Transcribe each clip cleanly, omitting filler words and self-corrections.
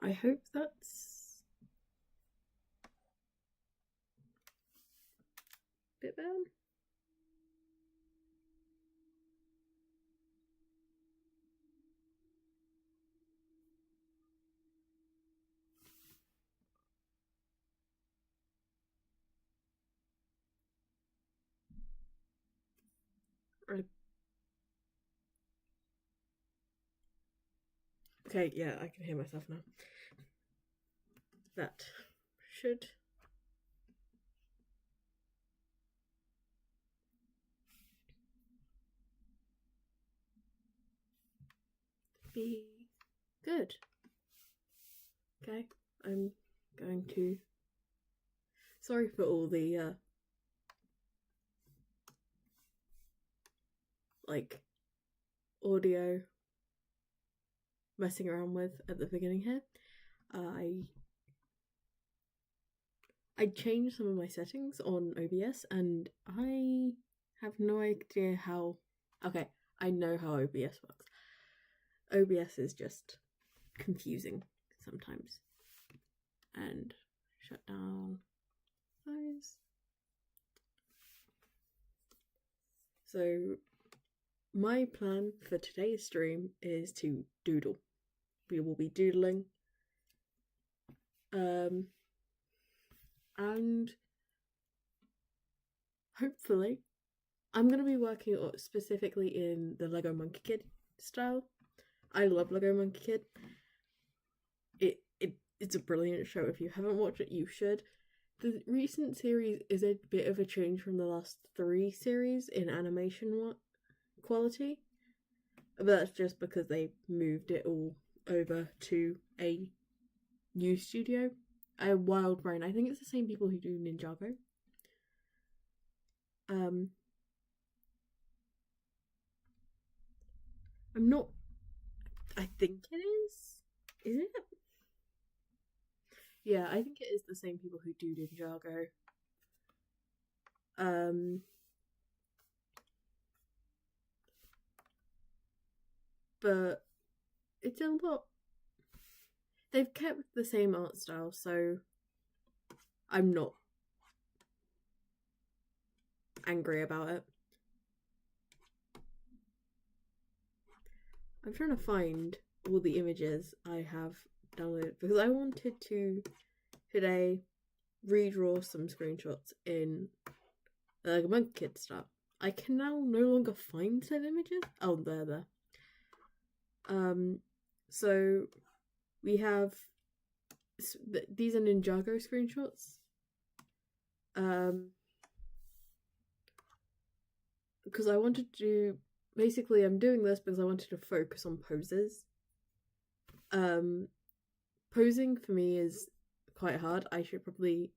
I hope that's a bit bad. Okay, yeah, I can hear myself now. That should be good. Okay, I'm going to. Sorry for all the like audio messing around with at the beginning here. I changed some of my settings on OBS and I have no idea how. Okay, I know how OBS works. OBS is just confusing sometimes. And shut down those. So my plan for today's stream is to doodle. We will be doodling. And hopefully I'm going to be working specifically in the Lego Monkey Kid style. I love Lego Monkey Kid. It's a brilliant show. If you haven't watched it, you should. The recent series is a bit of a change from the last 3 series in animation quality. But that's just because they moved it all over to a new studio. A Wild Brain. I think it's the same people who do Ninjago. I'm not. I think it is. Is it? Yeah, I think it is the same people who do Ninjago. But it's a lot. They've kept the same art style, so I'm not angry about it. I'm trying to find all the images I have downloaded because I wanted to today redraw some screenshots in the Monkey Kid style. I can now no longer find said images. Oh, there. So we have these are Ninjago screenshots. Because I wanted to basically I'm doing this because I wanted to focus on poses. Posing for me is quite hard. I should probably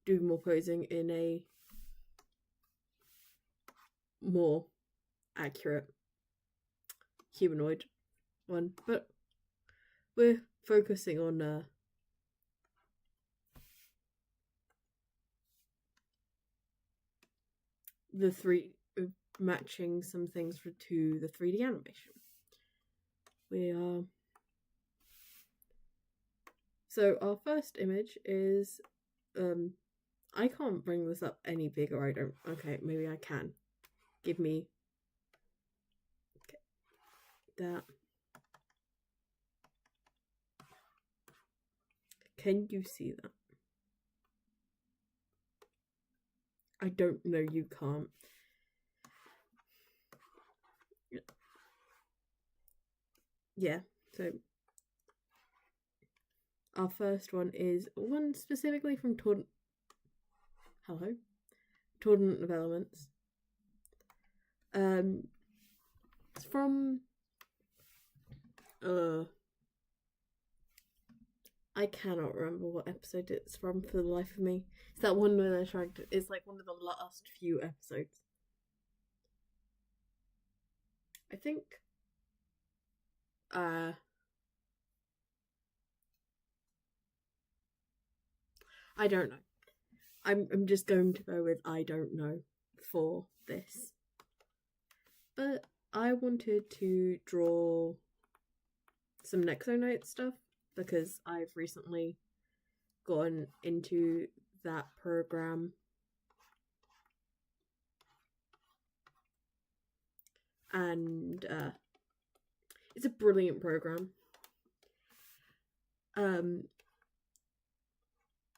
do more posing in a more accurate humanoid one, but we're focusing on the 3 matching some things to the 3D animation. We are. So our first image is I can't bring this up any bigger. I don't. Okay, maybe I can. Give me that. Can you see that? I don't know. You can't. Yeah. So our first one is one specifically from Tournament of Elements. It's from I cannot remember what episode it's from for the life of me. It's that one where they're trying to. It's like one of the last few episodes. I think. I don't know. I'm just going to go with I don't know for this. But I wanted to draw some Nexo Night stuff because I've recently gotten into that program. And it's a brilliant program.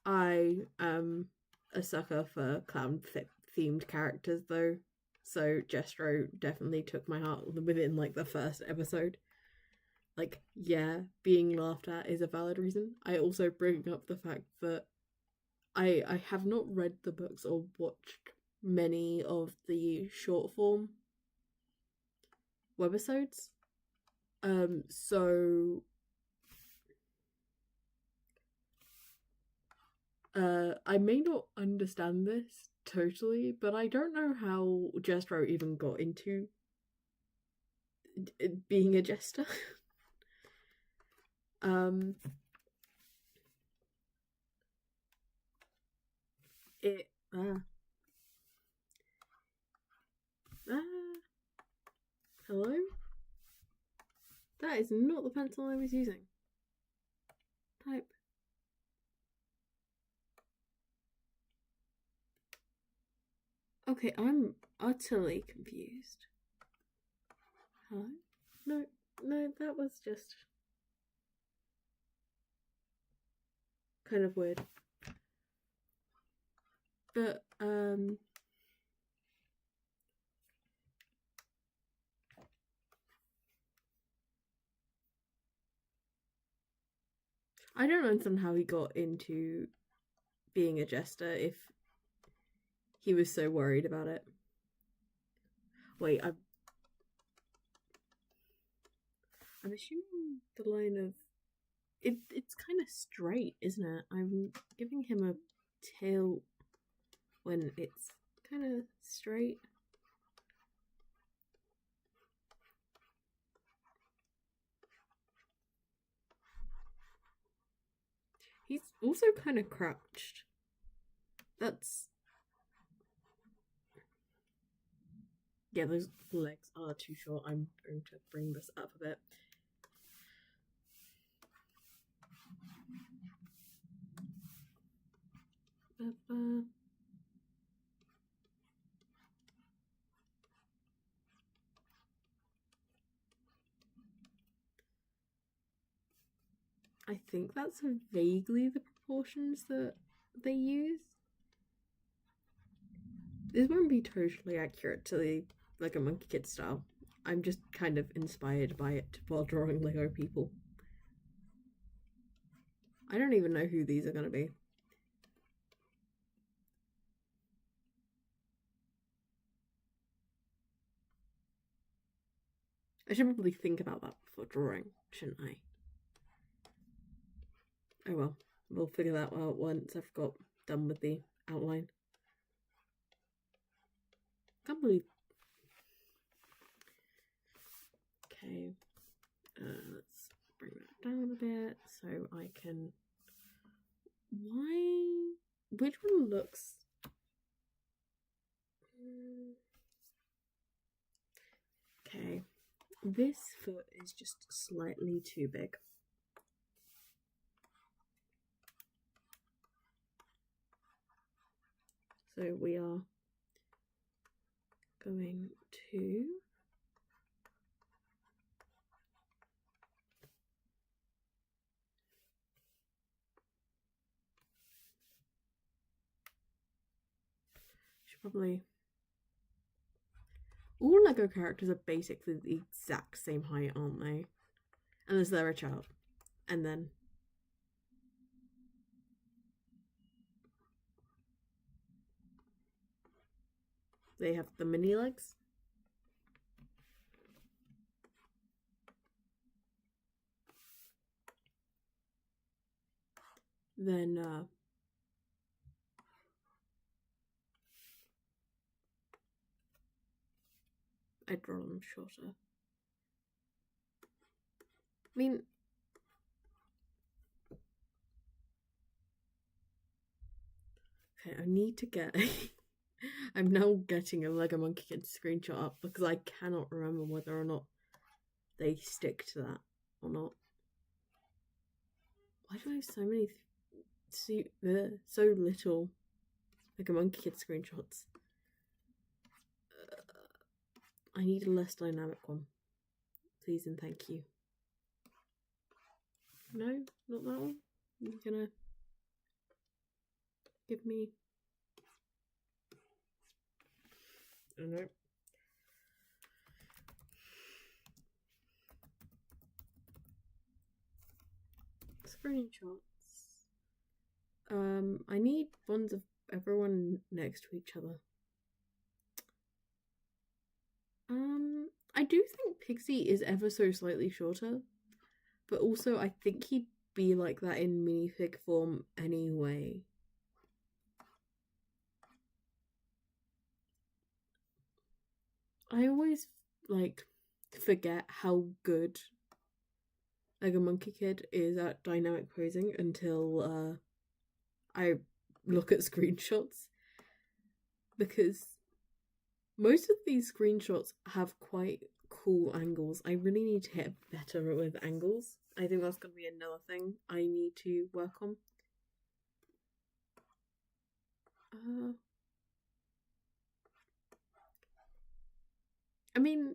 I am a sucker for clown themed characters though, so Jestro definitely took my heart within like the first episode. Like, yeah, being laughed at is a valid reason. I also bring up the fact that I have not read the books or watched many of the short form webisodes. So I may not understand this totally, but I don't know how Jestro even got into being a jester. It hello? That is not the pencil I was using. Type. Okay, I'm utterly confused. Hello? No, that was just kind of weird. But, I don't understand how he got into being a jester if he was so worried about it. Wait, I'm assuming the line of it's kind of straight, isn't it? I'm giving him a tail when it's kind of straight. He's also kind of crouched. That's... yeah, those legs are too short. I'm going to bring this up a bit. I think that's vaguely the proportions that they use. This won't be totally accurate to the like a Monkey Kid style. I'm just kind of inspired by it while drawing Lego people. I don't even know who these are going to be. I should probably think about that before drawing, shouldn't I? Oh well, we'll figure that out once I've got done with the outline. Can't believe... okay, let's bring that down a bit so I can... why... which one looks... okay, this foot is just slightly too big. So we are going to should probably... all Lego characters are basically the exact same height, aren't they? Unless they're a child. And then they have the mini legs. Then I draw them shorter. I mean, okay, I need to get... I'm now getting a Lego Monkey Kid screenshot up because I cannot remember whether or not they stick to that or not. Why do I have so many so little like a Monkey Kid screenshots? I need a less dynamic one, please and thank you. No, not that one. You're gonna give me. I don't know. Screenshots. I need ones of everyone next to each other. I do think Pixie is ever so slightly shorter, but also I think he'd be like that in minifig form anyway. I always like forget how good like a Monkey Kid is at dynamic posing until I look at screenshots, because most of these screenshots have quite cool angles. I really need to get better with angles. I think that's going to be another thing I need to work on. I mean,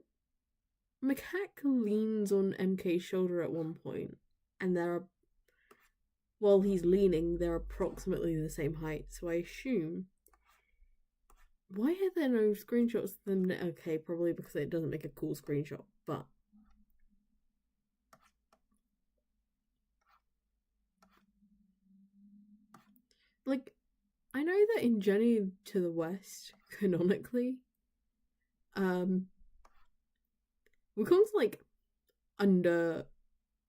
Macaque leans on MK's shoulder at one point, and while he's leaning, they're approximately the same height, so I assume. Why are there no screenshots of them? Okay, probably because it doesn't make a cool screenshot, but. Like, I know that in Journey to the West, canonically, Wukon's like under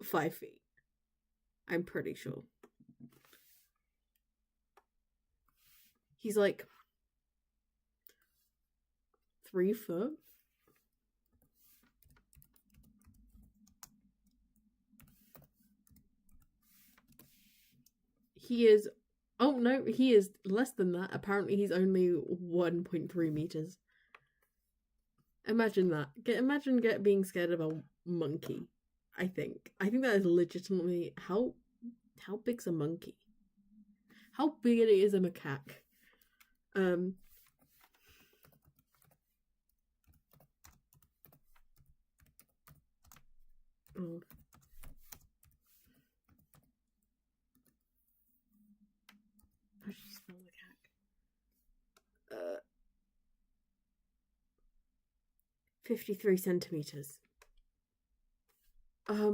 5 feet. I'm pretty sure. He's like 3 foot. He is. Oh no, he is less than that. Apparently, he's only 1.3 meters. Imagine that. Imagine being scared of a monkey. I think that is legitimately how big's a monkey? How big it is a macaque? Oh. How should you spell macaque? 53 centimeters. I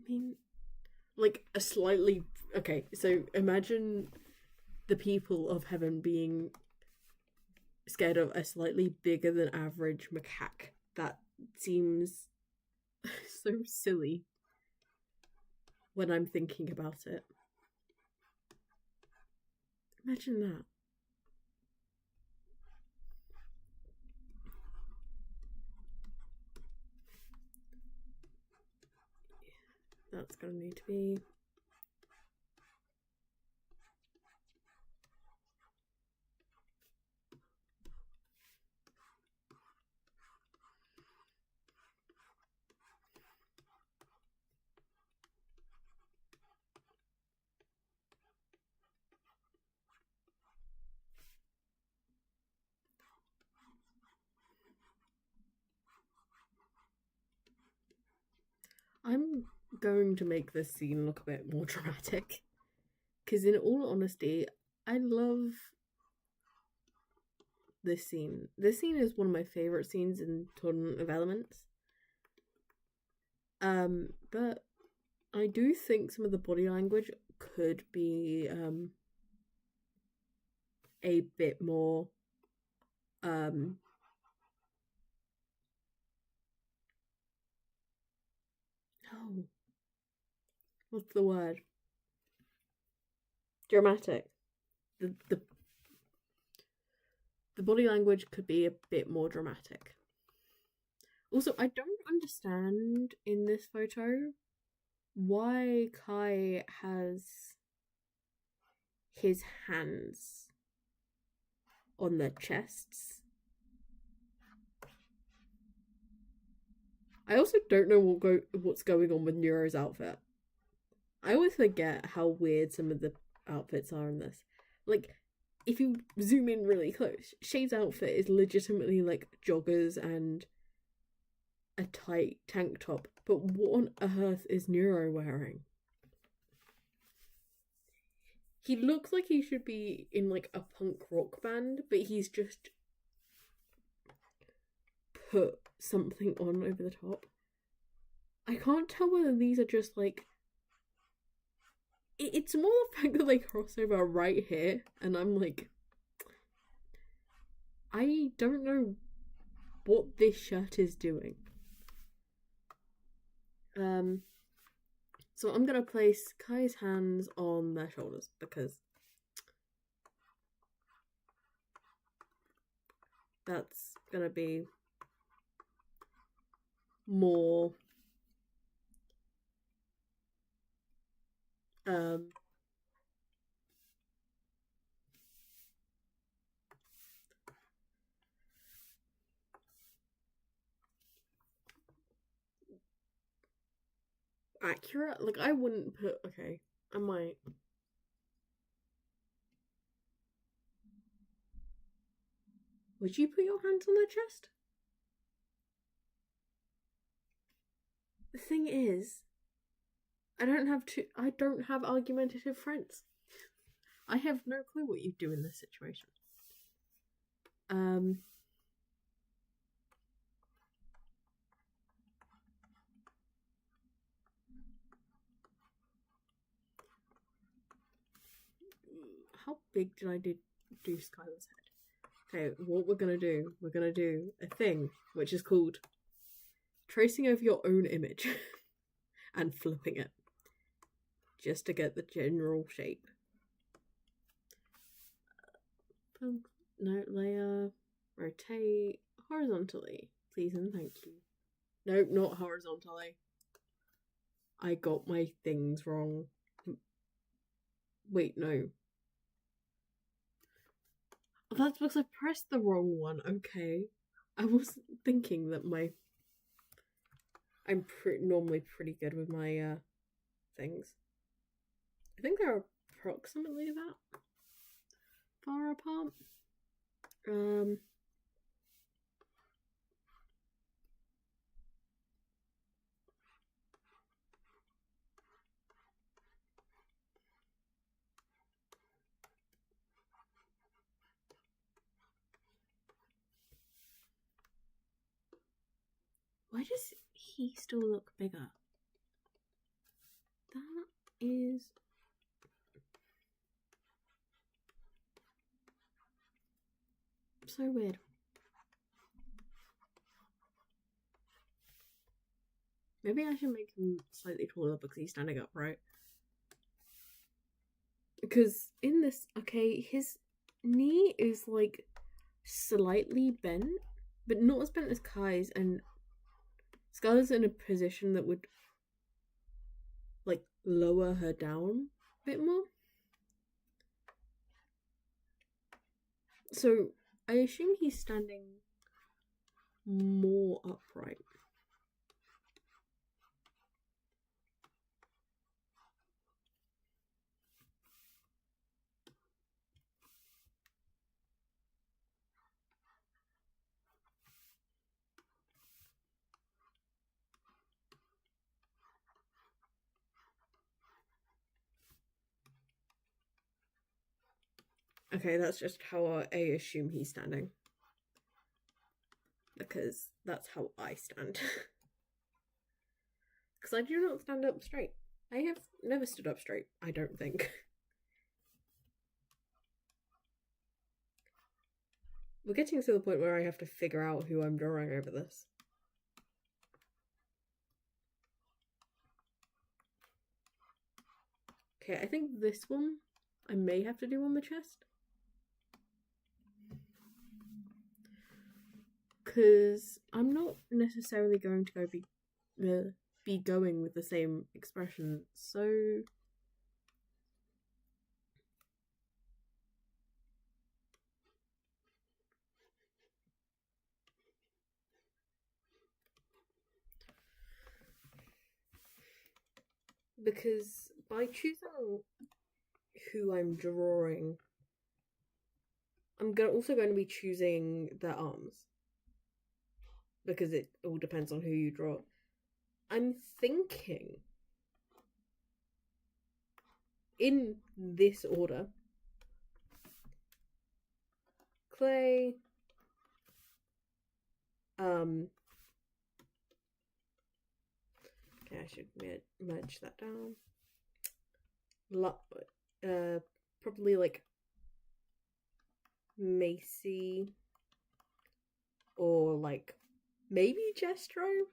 mean, like a slightly. Okay, so imagine the people of heaven being scared of a slightly bigger than average macaque. That seems so silly when I'm thinking about it. Imagine that. That's gonna need to be. I'm going to make this scene look a bit more dramatic, because in all honesty, I love this scene. This scene is one of my favorite scenes in Tournament of Elements. But I do think some of the body language could be a bit more oh, what's the word? Dramatic. The body language could be a bit more dramatic. Also, I don't understand in this photo why Kai has his hands on their chests. I also don't know what's going on with Neuro's outfit. I always forget how weird some of the outfits are in this. Like, if you zoom in really close, Shay's outfit is legitimately like joggers and a tight tank top. But what on earth is Neuro wearing? He looks like he should be in like a punk rock band, but he's just put something on over the top. I can't tell whether these are just like. It's more the fact that they cross over right here, and I'm like, I don't know what this shirt is doing. So I'm gonna place Kai's hands on their shoulders because that's gonna be more accurate. Like, I wouldn't put. Okay, I might. Would you put your hands on their chest? The thing is, I don't have argumentative friends. I have no clue what you do in this situation. How big did I do Skylar's head? Okay, what we're gonna do a thing which is called tracing over your own image and flipping it just to get the general shape. Note layer, rotate horizontally, please and thank you. Nope, not horizontally. I got my things wrong. Wait, no. That's because I pressed the wrong one. Okay, I wasn't thinking that I'm normally pretty good with my things. I think they're approximately that far apart. Why does he still look bigger? That is so weird. Maybe I should make him slightly taller because he's standing up, right? Because in this, okay, his knee is like slightly bent, but not as bent as Kai's, and Scarlett's in a position that would like lower her down a bit more. So I assume he's standing more upright. Okay, that's just how I assume he's standing. Because that's how I stand. Because I do not stand up straight. I have never stood up straight, I don't think. We're getting to the point where I have to figure out who I'm drawing over this. Okay, I think this one I may have to do on the chest. Because I'm not necessarily going to be going with the same expression, so because by choosing who I'm drawing, I'm also going to be choosing their arms, because it all depends on who you draw. I'm thinking in this order: Clay, okay, I should merge that down. Probably like Macy, or like maybe Jestro.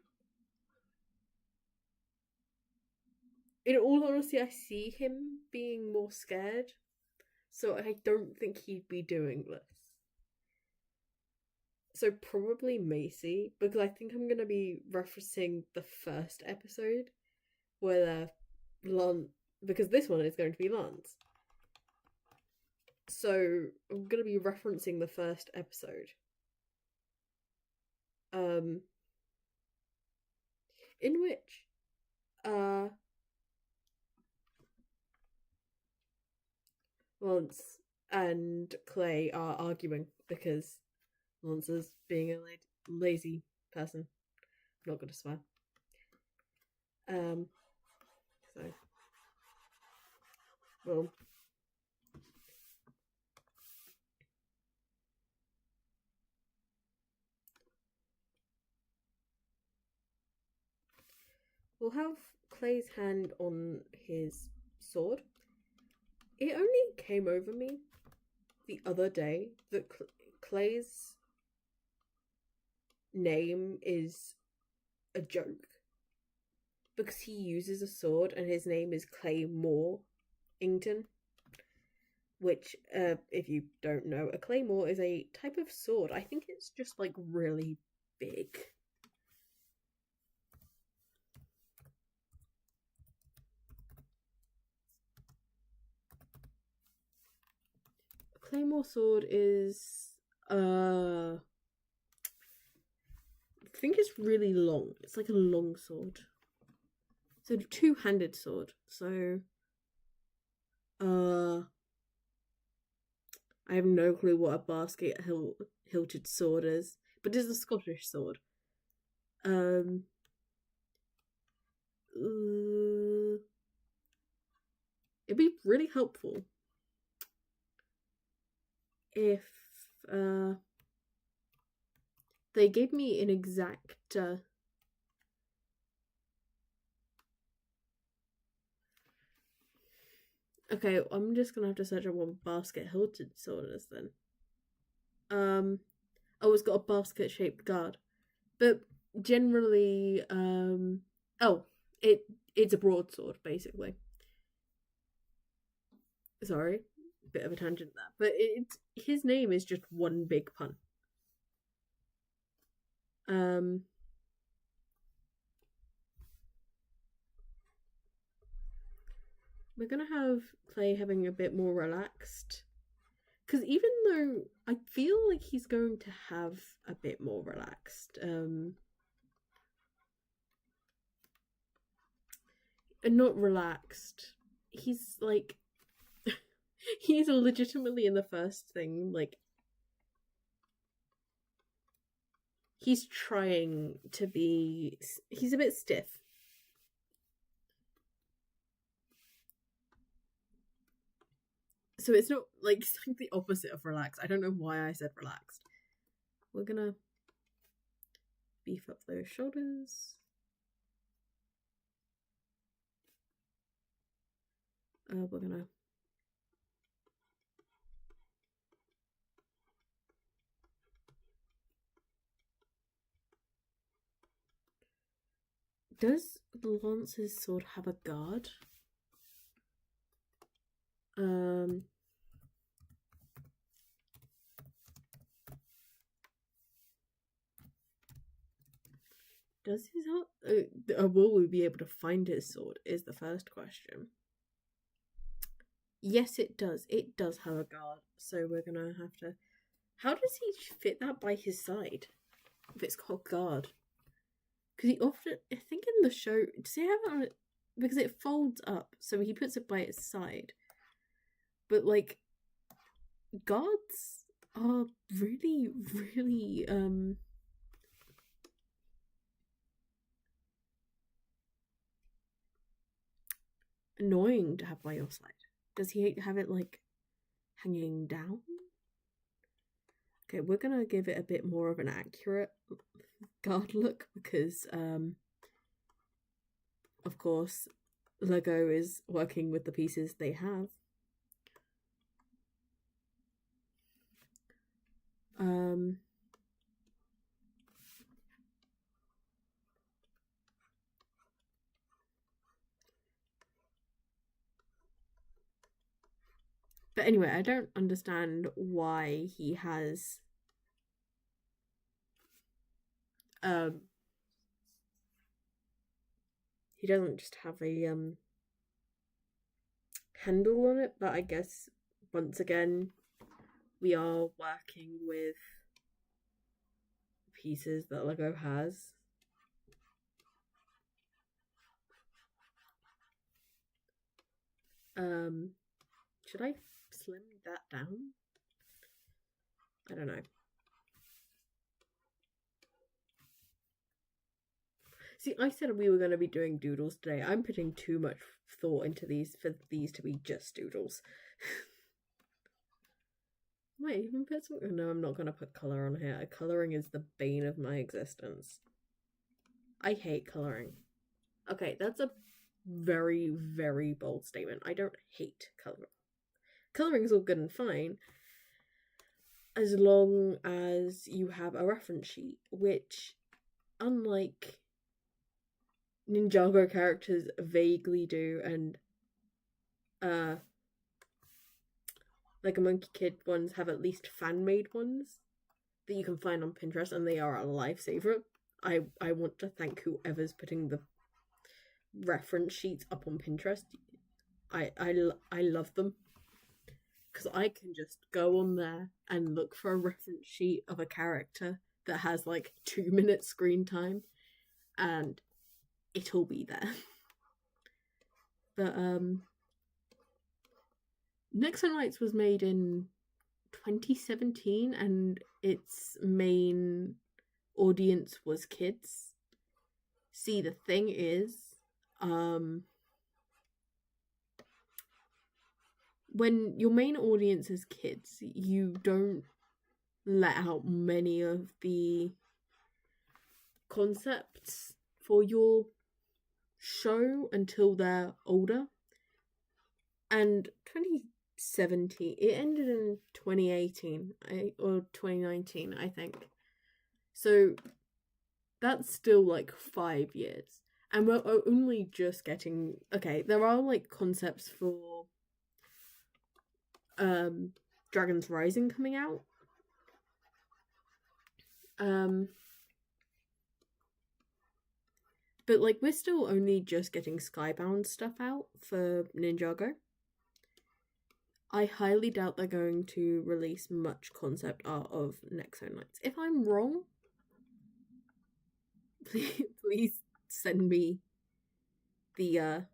In all honesty, I see him being more scared, so I don't think he'd be doing this. So probably Macy, because I think I'm gonna be referencing the first episode where Lance, because this one is going to be Lance. So I'm gonna be referencing the first episode. In which Lance and Clay are arguing because Lance is being a lazy person. I'm not gonna swear. So well, we'll have Clay's hand on his sword. It only came over me the other day that Clay's name is a joke, because he uses a sword and his name is Claymore Ington, which, if you don't know, a claymore is a type of sword. I think it's just like really big. A claymore sword is I think it's really long. It's like a long sword. So two-handed sword. So I have no clue what a basket hilted sword is, but it's a Scottish sword. It'd be really helpful if they gave me an exact okay, I'm just gonna have to search up what basket hilted sword is then. Oh, it's got a basket shaped guard, but generally, it's a broadsword basically. Sorry, bit of a tangent there, but his name is just one big pun. We're gonna have Clay having a bit more relaxed, because even though I feel like he's going to have a bit more relaxed, and not relaxed, he's like he's legitimately in the first thing, like he's trying to be, he's a bit stiff. So it's not like, it's like the opposite of relaxed. I don't know why I said relaxed. We're gonna beef up those shoulders. We're gonna does Lance's sword have a guard? Does his will we be able to find his sword is the first question. Yes, it does. It does have a guard. So we're gonna have to. How does he fit that by his side? If it's called guard, because he often, I think in the show, does he have it on? because it folds up, so he puts it by its side. But like, guards are really, really annoying to have by your side. Does he have it like hanging down? Okay, we're gonna give it a bit more of an accurate guard look because of course Lego is working with the pieces they have. But anyway, I don't understand why he has he doesn't just have a handle on it, but I guess once again we are working with pieces that Lego has. Should I slim that down? I don't know. See, I said we were going to be doing doodles today. I'm putting too much thought into these for these to be just doodles. Might even put some. No, I'm not going to put colour on here. Colouring is the bane of my existence. I hate colouring. Okay, that's a very, very bold statement. I don't hate colouring. Colouring is all good and fine as long as you have a reference sheet, which, unlike Ninjago characters vaguely do, and like a Monkey Kid ones have at least fan-made ones that you can find on Pinterest, and they are a lifesaver. I want to thank whoever's putting the reference sheets up on Pinterest. I love them because I can just go on there and look for a reference sheet of a character that has like 2 minutes screen time, and it'll be there. But Nexo Knights was made in 2017, and its main audience was kids. See, the thing is, when your main audience is kids, you don't let out many of the concepts for your show until they're older. And 2017, it ended in 2018 or 2019, I think. So that's still like 5 years. And we're only just getting... Okay, there are like concepts for Dragon's Rising coming out. But like we're still only just getting Skybound stuff out for Ninjago. I highly doubt they're going to release much concept art of Nexo Knights. If I'm wrong, please send me the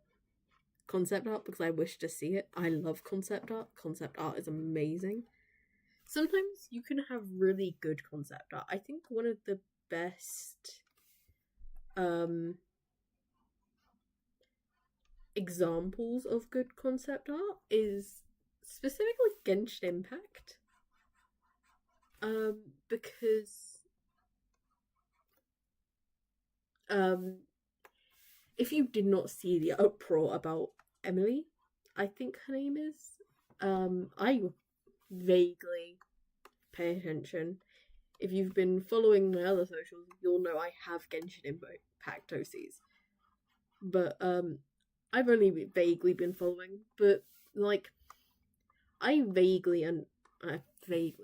concept art because I wish to see it. I love concept art. Concept art is amazing. Sometimes you can have really good concept art. I think one of the best examples of good concept art is specifically Genshin Impact. Because if you did not see the uproar about Emily, I think her name is, I vaguely pay attention. If you've been following my other socials, you'll know I have Genshin Impact OCs. But I've only vaguely been following, but like I vaguely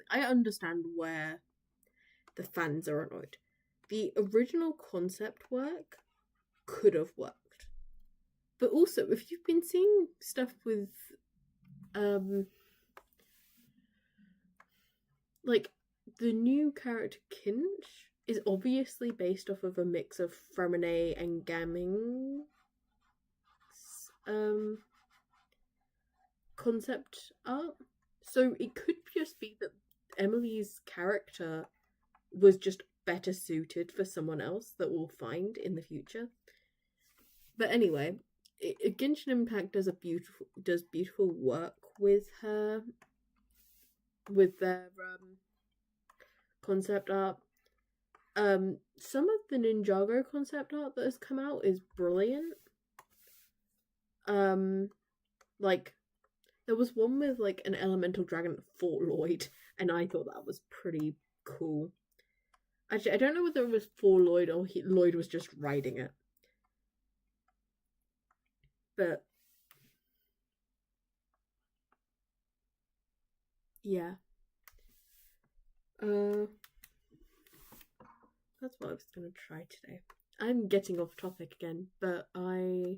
I understand where the fans are annoyed. The original concept work could have worked. But also, if you've been seeing stuff with like the new character Kinch is obviously based off of a mix of Fremine and Gaming concept art. So it could just be that Emily's character was just better suited for someone else that we'll find in the future. But anyway, Genshin Impact does beautiful work with her, with their concept art. Some of the Ninjago concept art that has come out is brilliant. Like there was one with like an elemental dragon that fought Lloyd, and I thought that was pretty cool. Actually, I don't know whether it was for Lloyd or Lloyd was just riding it. But yeah. That's what I was gonna try today. I'm getting off topic again, but I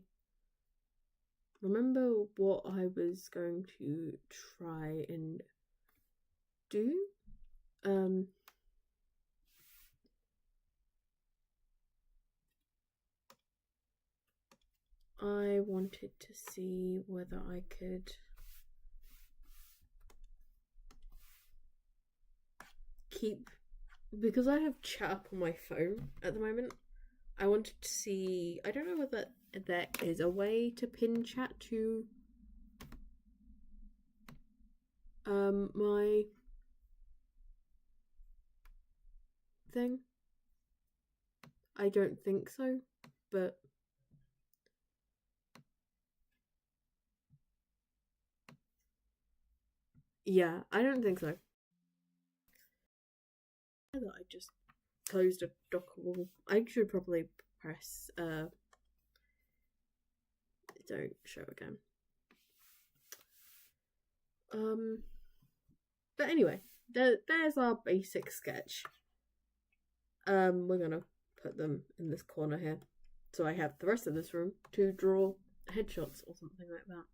remember what I was going to try and do. I wanted to see whether I could keep, because I have chat up on my phone at the moment. I wanted to see, I don't know whether there is a way to pin chat to my thing. I don't think so, but yeah, I don't think so. I just closed a dockable. I should probably press don't show again. But anyway, there's our basic sketch. We're gonna put them in this corner here, so I have the rest of this room to draw headshots or something like that.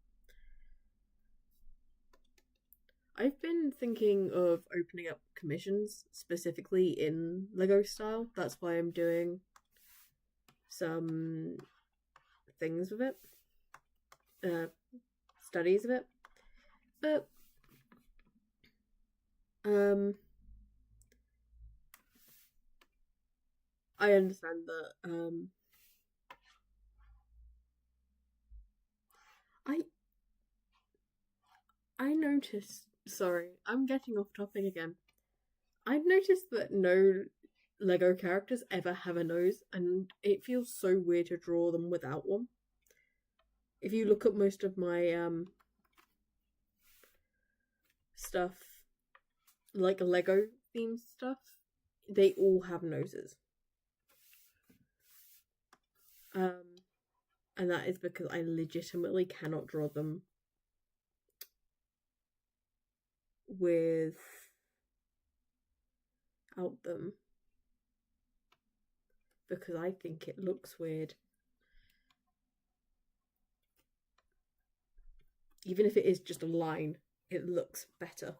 I've been thinking of opening up commissions specifically in Lego style. That's why I'm doing some things with it, studies of it. But I understand that I noticed, sorry, I'm getting off topic again. I've noticed that no Lego characters ever have a nose, and it feels so weird to draw them without one. If you look at most of my stuff, like Lego themed stuff, they all have noses. And that is because I legitimately cannot draw them without them, because I think it looks weird. Even if it is just a line, it looks better.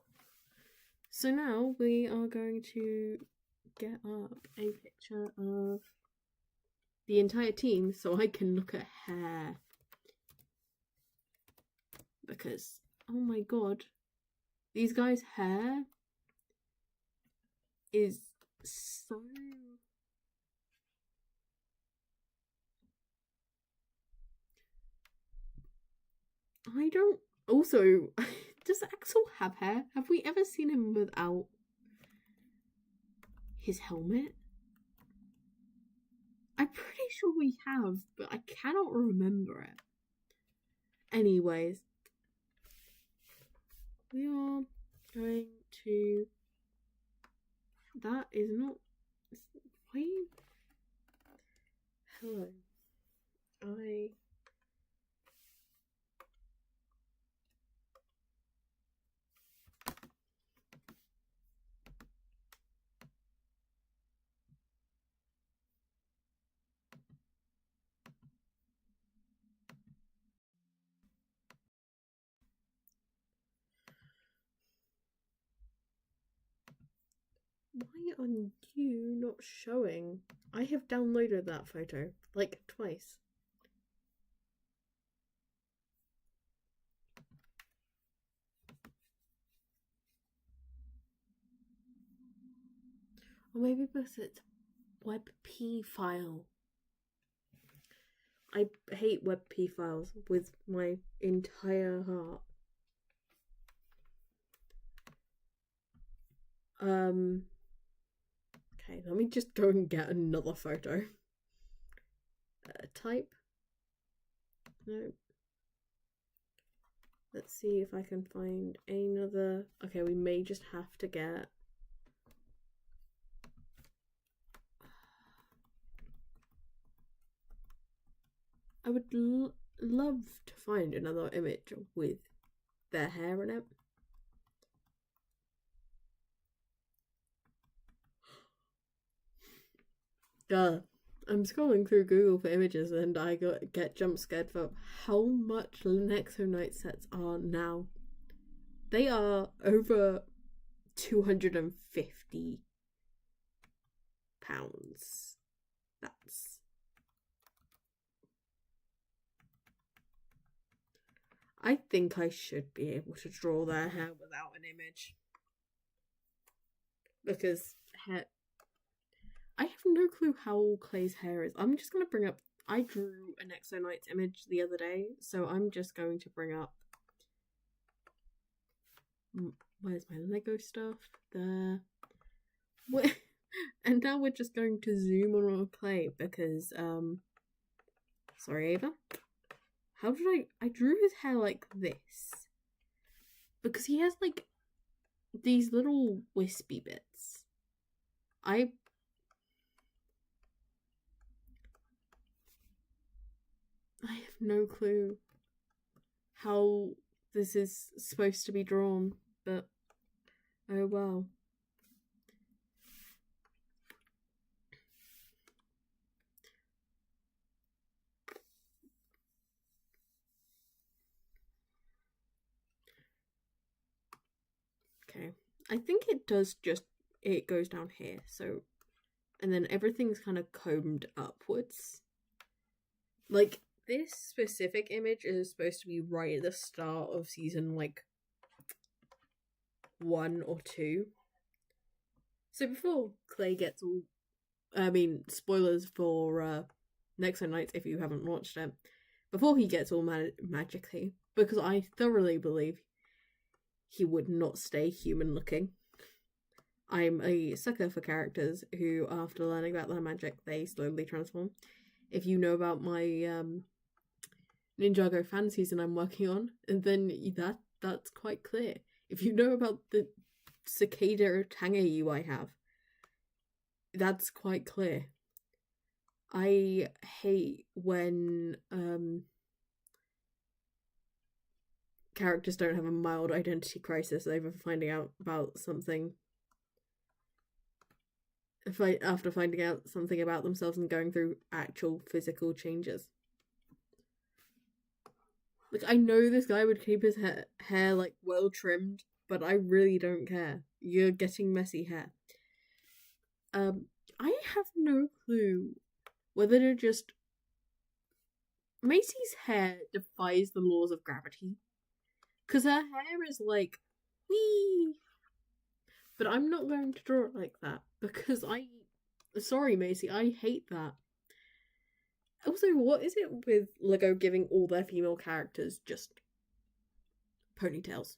So now we are going to get up a picture of the entire team so I can look at hair. Because, oh my god, these guys' hair is so... I don't... Also, does Axel have hair? Have we ever seen him without his helmet? I'm pretty sure we have, but I cannot remember it. Anyways, we are going to... That is not... Why? Hello. Why are you not showing? I have downloaded that photo like twice. Or maybe because it's WebP file. I hate WebP files with my entire heart. Okay, let me just go and get another photo. Type. No. Let's see if I can find another. Okay, we may just have to get. I would love to find another image with their hair in it. I'm scrolling through Google for images and I get jump scared for how much Nexo night sets are now. They are over £250. That's. I think I should be able to draw their hair without an image. Because hair. I have no clue how Clay's hair is. I'm just going to bring up. I drew a Nexo Nights image the other day, so I'm just going to bring up. Where's my Lego stuff? There. And now we're just going to zoom on Clay because, sorry, Ava. How did I drew his hair like this. Because he has, like, these little wispy bits. I have no clue how this is supposed to be drawn, but oh well. Okay, I think it does it goes down here, so, and then everything's kind of combed upwards. Like, this specific image is supposed to be right at the start of season, like, 1 or 2. So before Clay gets all... spoilers for Nexo Nights if you haven't watched it. Before he gets all magically, because I thoroughly believe he would not stay human-looking. I'm a sucker for characters who, after learning about their magic, they slowly transform. If you know about my Ninjago fan season I'm working on, and then that's quite clear. If you know about the cicada Tangayu I have, that's quite clear. I hate when characters don't have a mild identity crisis over finding out about something. After finding out something about themselves and going through actual physical changes. Like, I know this guy would keep his hair like well trimmed, but I really don't care. You're getting messy hair. I have no clue whether to just... Macy's hair defies the laws of gravity. Because her hair is like, wee. But I'm not going to draw it like that. Because sorry, Macy, I hate that. Also, what is it with Lego giving all their female characters just ponytails?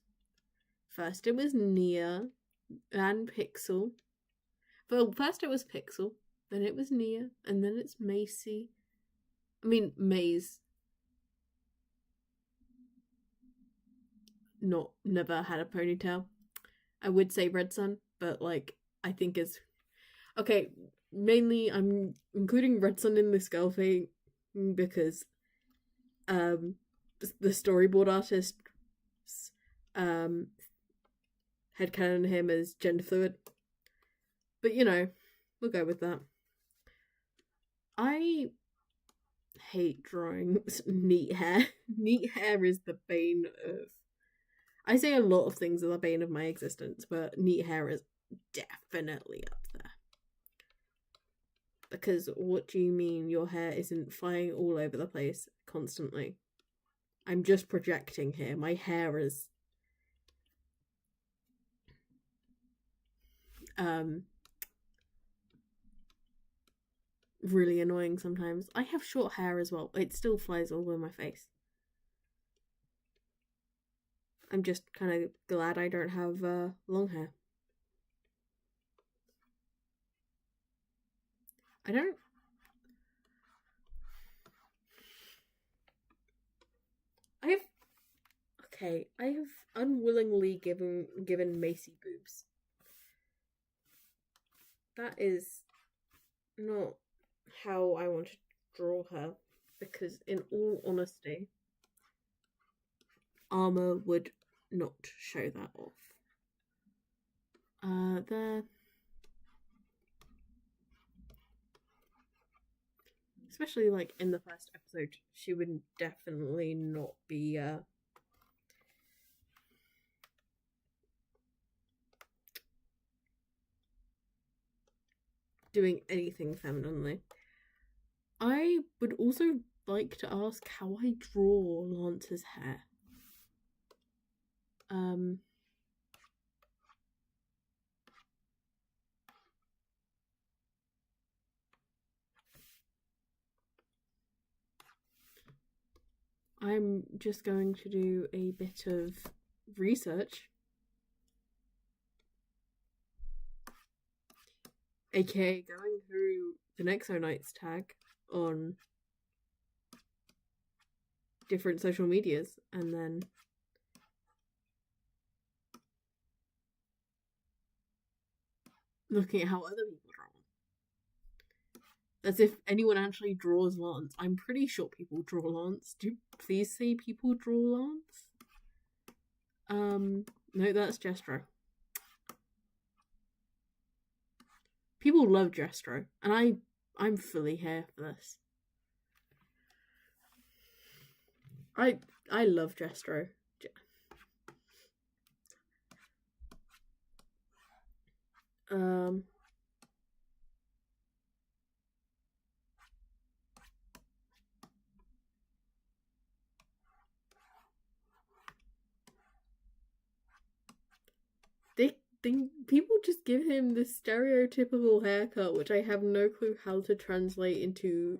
First it was Nia and Pixel. Well, first it was Pixel, then it was Nia, and then it's Macy. Maze. Never had a ponytail. I would say Red Sun, but like, I think it's... Okay, mainly I'm including Red Sun in this girl thing because the storyboard artist headcanon him as gender fluid. But you know, we'll go with that. I hate drawing neat hair. Neat hair is the bane of... I say a lot of things are the bane of my existence, but neat hair is definitely up there. Because what do you mean your hair isn't flying all over the place constantly? I'm just projecting here. My hair is... really annoying sometimes. I have short hair as well. It still flies all over my face. I'm just kind of glad I don't have long hair. I don't. I have. Okay, I have unwillingly given Macy boobs. That is not how I want to draw her, because in all honesty, armor would not show that off. There. Especially like in the first episode, she would definitely not be doing anything femininely. I would also like to ask how I draw Lance's hair. I'm just going to do a bit of research, aka going through the Nexo Nights tag on different social medias and then looking at how other people draw. As if anyone actually draws Lance. I'm pretty sure people draw Lance. Do please say people draw Lance? No, that's Jestro. People love Jestro, and I'm fully here for this. I love Jestro. People just give him this stereotypical haircut, which I have no clue how to translate into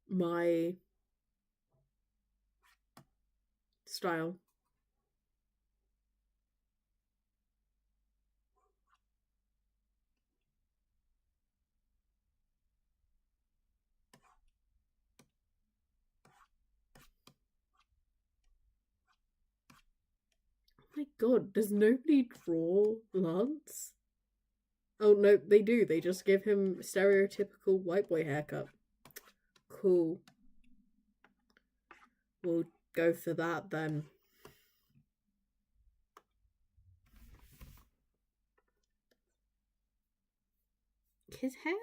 my style. Oh my god, does nobody draw Lance? Oh no, they do. They just give him stereotypical white boy haircut. Cool. We'll go for that then. His hair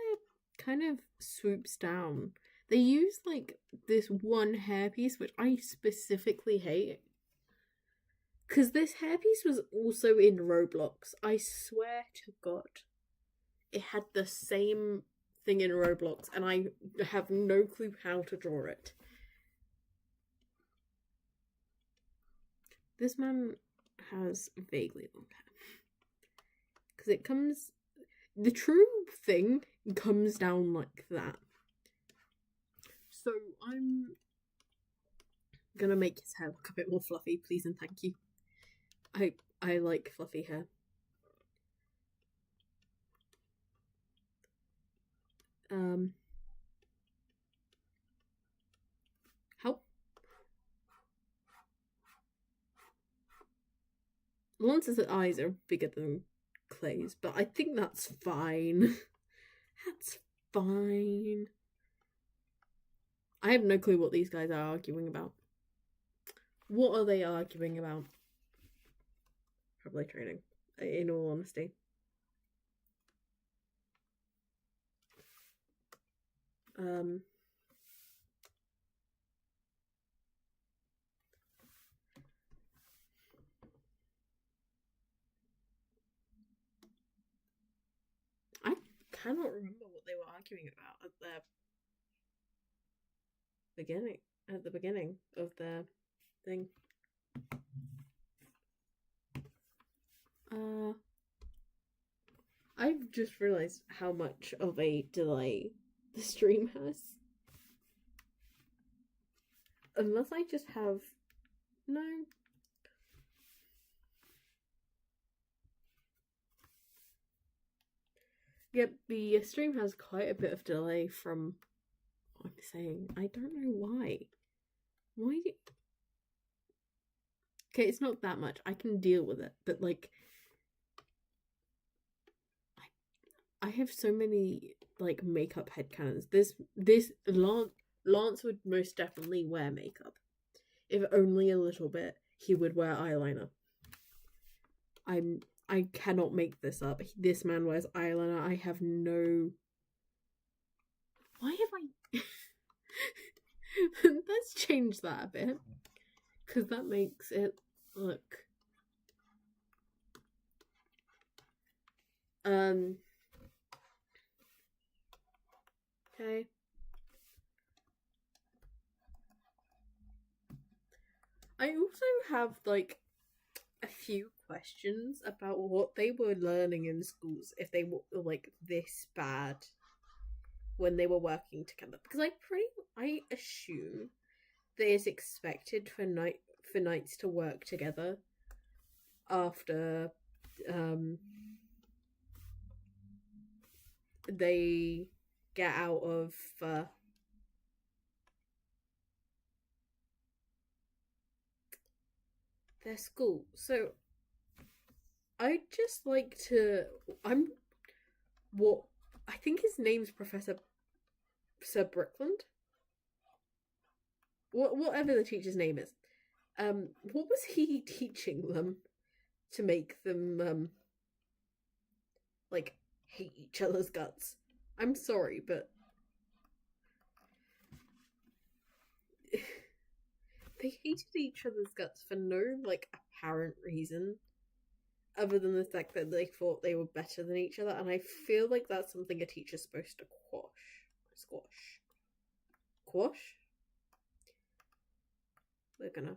kind of swoops down. They use like this one hairpiece, which I specifically hate. Because this hairpiece was also in Roblox. I swear to God. It had the same thing in Roblox, and I have no clue how to draw it. This man has vaguely long hair. Because it comes... The true thing comes down like that. So I'm gonna make his hair look a bit more fluffy, please and thank you. I like fluffy hair. How? Lance's eyes are bigger than Clay's, but I think that's fine. That's fine. I have no clue what these guys are arguing about. What are they arguing about? Probably training, in all honesty. I cannot remember what they were arguing about at the beginning of the thing. I I've just realised how much of a delay the stream has. Unless I just have... No. Yep, the stream has quite a bit of delay from what I'm saying. I don't know why. Why do... Okay, it's not that much. I can deal with it. But, like... I have so many, like, makeup headcanons. Lance would most definitely wear makeup. If only a little bit, he would wear eyeliner. I cannot make this up. This man wears eyeliner. I have no... Why have I... Let's change that a bit. Because that makes it look... Okay. I also have, like, a few questions about what they were learning in schools if they were, like, this bad when they were working together. Because I assume that it's expected for knights to work together after they get out of their school. So I'd just like to... I think his name's Professor Sir Brickland. Whatever the teacher's name is. What was he teaching them to make them like hate each other's guts? I'm sorry, but they hated each other's guts for no, like, apparent reason other than the fact that they thought they were better than each other, and I feel like that's something a teacher's supposed to quash. We're gonna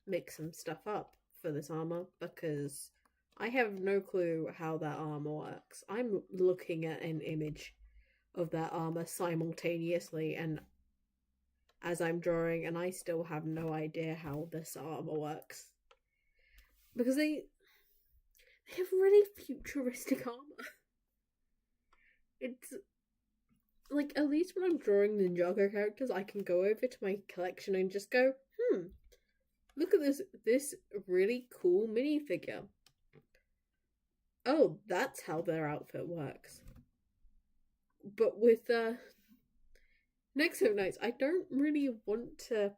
make some stuff up for this armor because I have no clue how that armor works. I'm looking at an image of that armor simultaneously and as I'm drawing, and I still have no idea how this armor works. Because they have really futuristic armor. It's like, at least when I'm drawing Ninjago characters, I can go over to my collection and just go, look at this really cool minifigure. Oh, that's how their outfit works. But with Nexo Knights, I don't really want to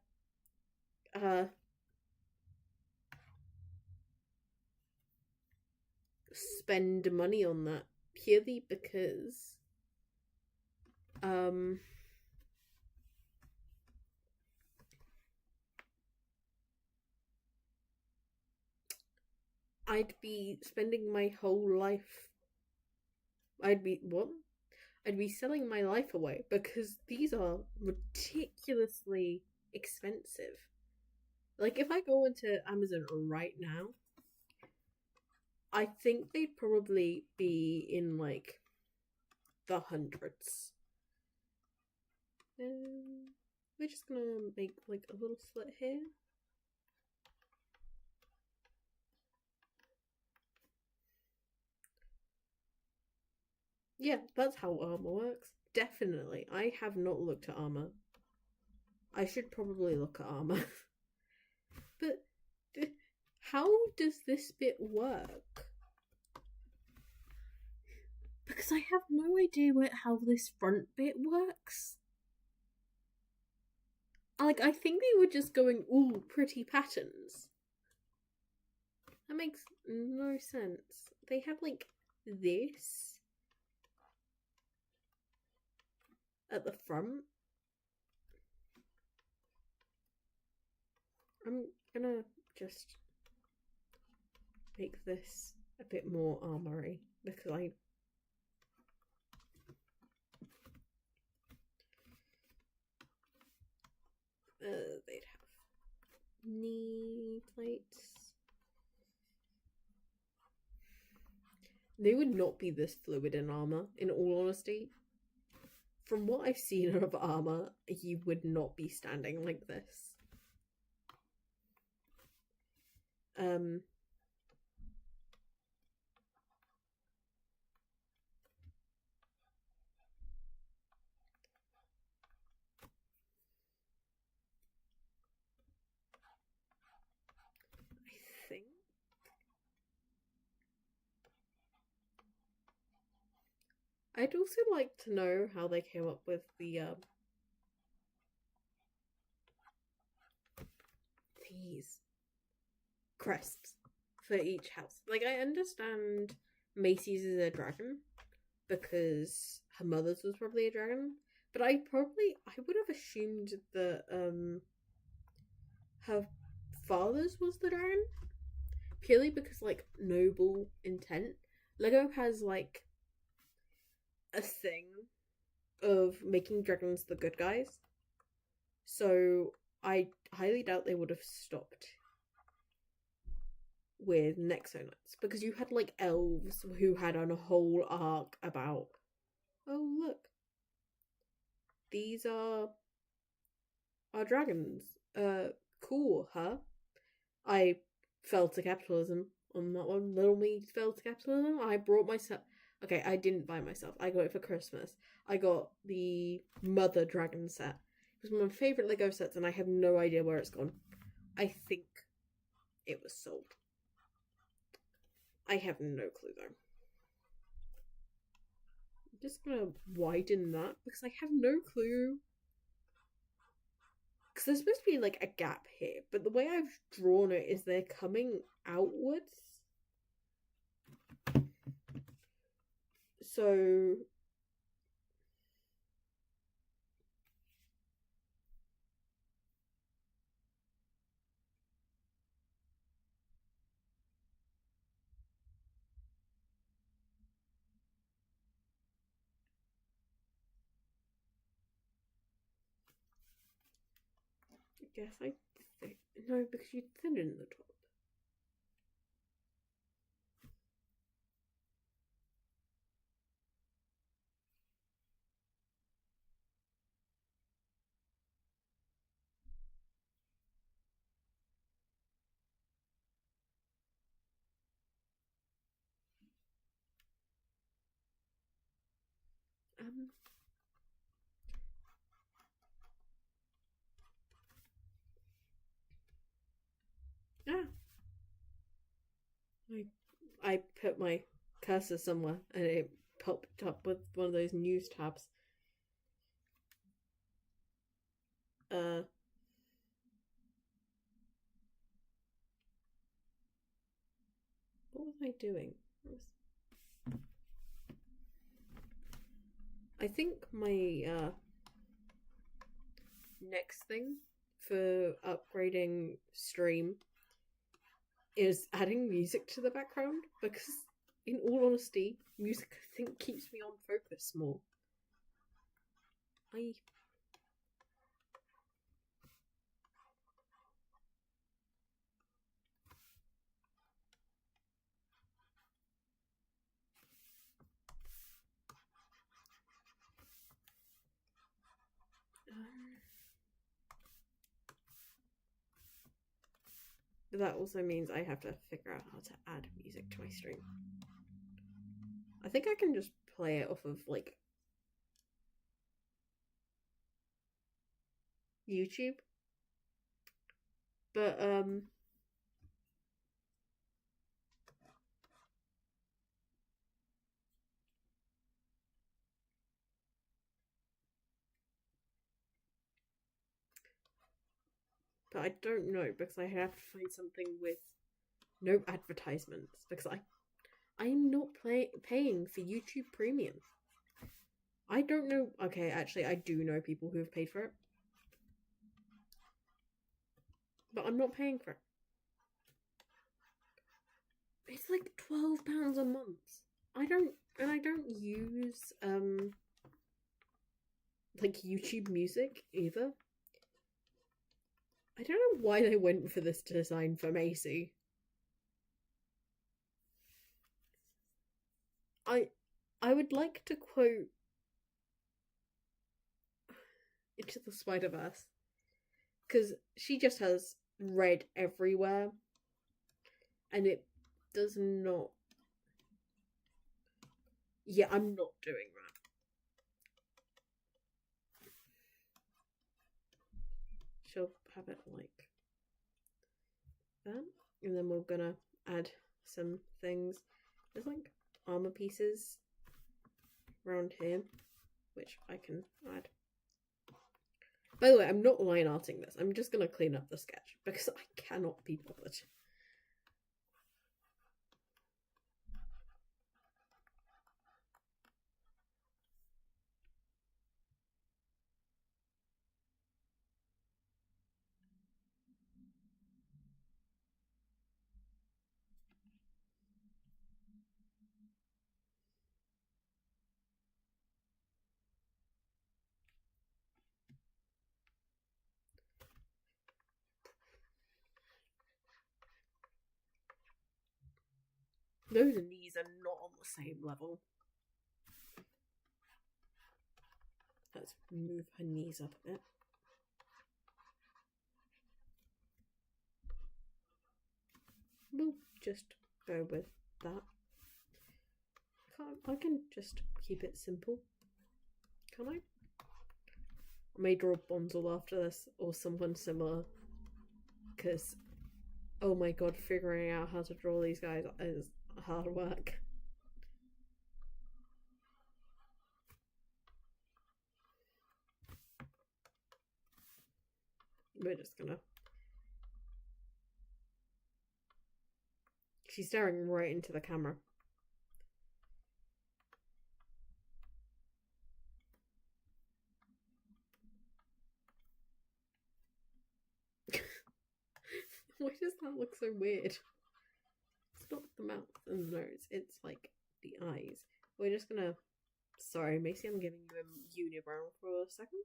spend money on that purely because I'd be spending my whole life. I'd be selling my life away because these are ridiculously expensive. Like, if I go into Amazon right now, I think they'd probably be in, like, the hundreds. We're just gonna make, like, a little slit here. Yeah, that's how armor works. Definitely. I have not looked at armor. I should probably look at armor. But how does this bit work? Because I have no idea how this front bit works. Like, I think they were just going, ooh, pretty patterns. That makes no sense. They have, like, this at the front. I'm gonna just make this a bit more armory because they'd have knee plates. They would not be this fluid in armor, in all honesty. From what I've seen of armor, you would not be standing like this. I think I'd also like to know how they came up with these crests for each house. Like, I understand Macy's is a dragon because her mother's was probably a dragon, but I would have assumed that her father's was the dragon purely because, like, noble intent. Lego has like a thing of making dragons the good guys, so I highly doubt they would have stopped with Nexo Knights because you had like elves who had on a whole arc about, oh look, these are our dragons. Cool, huh? I fell to capitalism on that one. Little me fell to capitalism. I brought myself. Okay, I didn't buy myself. I got it for Christmas. I got the Mother Dragon set. It was one of my favorite Lego sets, and I have no idea where it's gone. I think it was sold. I have no clue though. I'm just gonna widen that because I have no clue. Because there's supposed to be like a gap here, but the way I've drawn it is they're coming outwards. So I guess I think no, because you thin in the top. Um, ah, I put my cursor somewhere and it popped up with one of those news tabs. What was I doing? I think my next thing for upgrading stream is adding music to the background because, in all honesty, music I think keeps me on focus more. That also means I have to figure out how to add music to my stream. I think I can just play it off of like YouTube. But I don't know because I have to find something with no advertisements because I'm not paying for YouTube Premium. I don't know. Okay, actually, I do know people who have paid for it, but I'm not paying for it. It's like £12 a month. I don't use like YouTube Music either. I don't know why they went for this design for Macy. I would like to quote Into the Spider-Verse, because she just has red everywhere, and it does not. Yeah, I'm not doing that. She'll have it like that, and then we're gonna add some things. There's like armor pieces around here, which I can add. By the way, I'm not line arting this. I'm just gonna clean up the sketch because I cannot be bothered. Those knees are not on the same level. Let's move her knees up a bit. We'll just go with that. I can just keep it simple. Can I? I may draw Bonzel after this or someone similar. Because, oh my god, figuring out how to draw these guys is hard work. We're just gonna. She's staring right into the camera. Why does that look so weird? It's not the mouth and the nose, it's like the eyes. We're just gonna. Sorry, Macy, I'm giving you a unibrow for a second.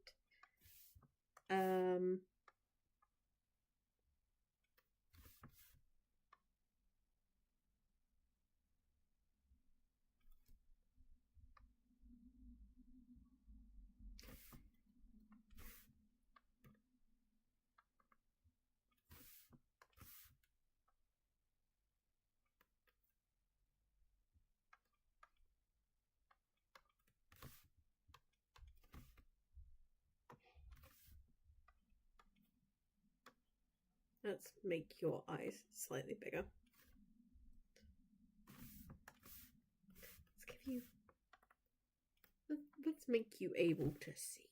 Let's make your eyes slightly bigger. Let's give you. Let's make you able to see.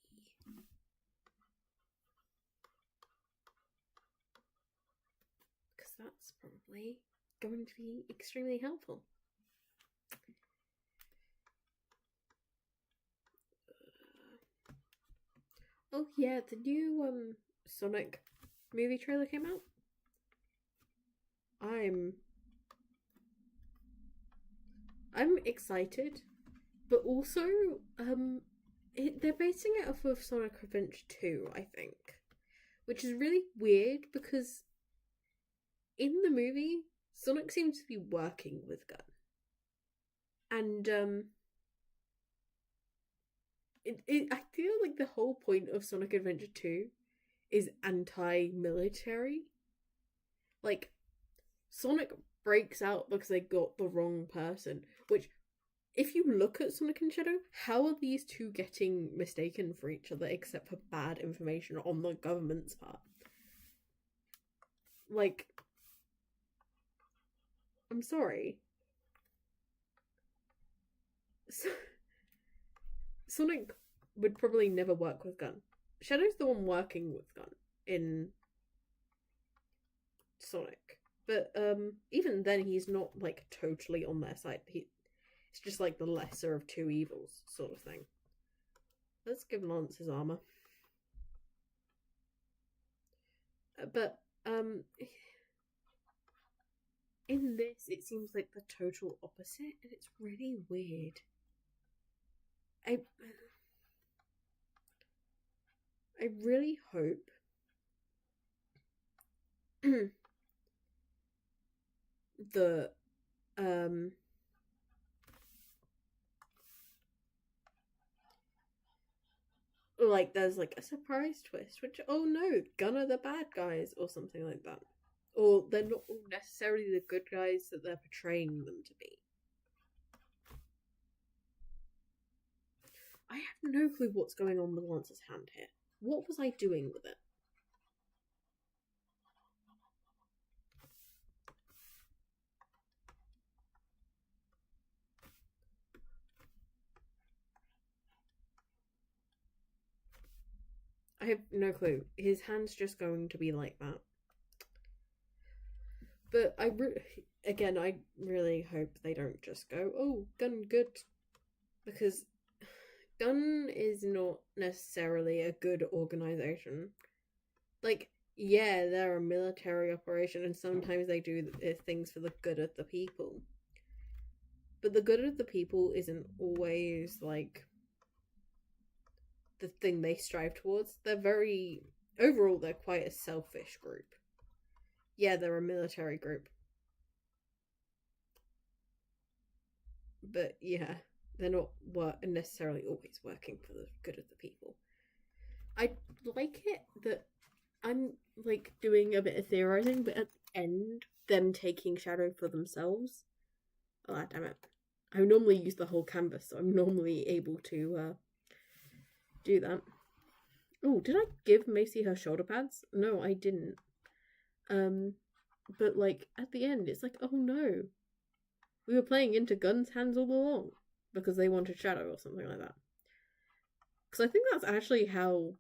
Because that's probably going to be extremely helpful. Oh yeah, the new Sonic movie trailer came out. I'm excited, but also they're basing it off of Sonic Adventure 2, I think, which is really weird because in the movie Sonic seems to be working with Gun, and I feel like the whole point of Sonic Adventure 2 is anti-military. Like, Sonic breaks out because they got the wrong person, which, if you look at Sonic and Shadow, how are these two getting mistaken for each other except for bad information on the government's part? Like, I'm sorry. Sonic would probably never work with Gun. Shadow's the one working with Gun in Sonic. But even then he's not like totally on their side. It's just like the lesser of two evils sort of thing. Let's give Lance his armor. But in this it seems like the total opposite, and it's really weird. I really hope the like there's like a surprise twist, which, oh no, Gunn are the bad guys or something like that. Or they're not all necessarily the good guys that they're portraying them to be. I have no clue what's going on with Lance's hand here. What was I doing with it? I have no clue. His hand's just going to be like that. But I really hope they don't just go, oh, Gunn good. Because Gunn is not necessarily a good organization. Like, yeah, they're a military operation and sometimes they do things for the good of the people. But the good of the people isn't always, like, the thing they strive towards. Overall, they're quite a selfish group. Yeah, they're a military group. But yeah, they're not necessarily always working for the good of the people. I like it that I'm, like, doing a bit of theorizing, but at the end, them taking Shadow for themselves. Oh, damn it. I normally use the whole canvas, so I'm normally able to do that. Oh, did I give Macy her shoulder pads? No, I didn't. But, like, at the end, it's like, oh no. We were playing into Gunn's hands all along because they wanted Shadow or something like that. Because I think that's actually how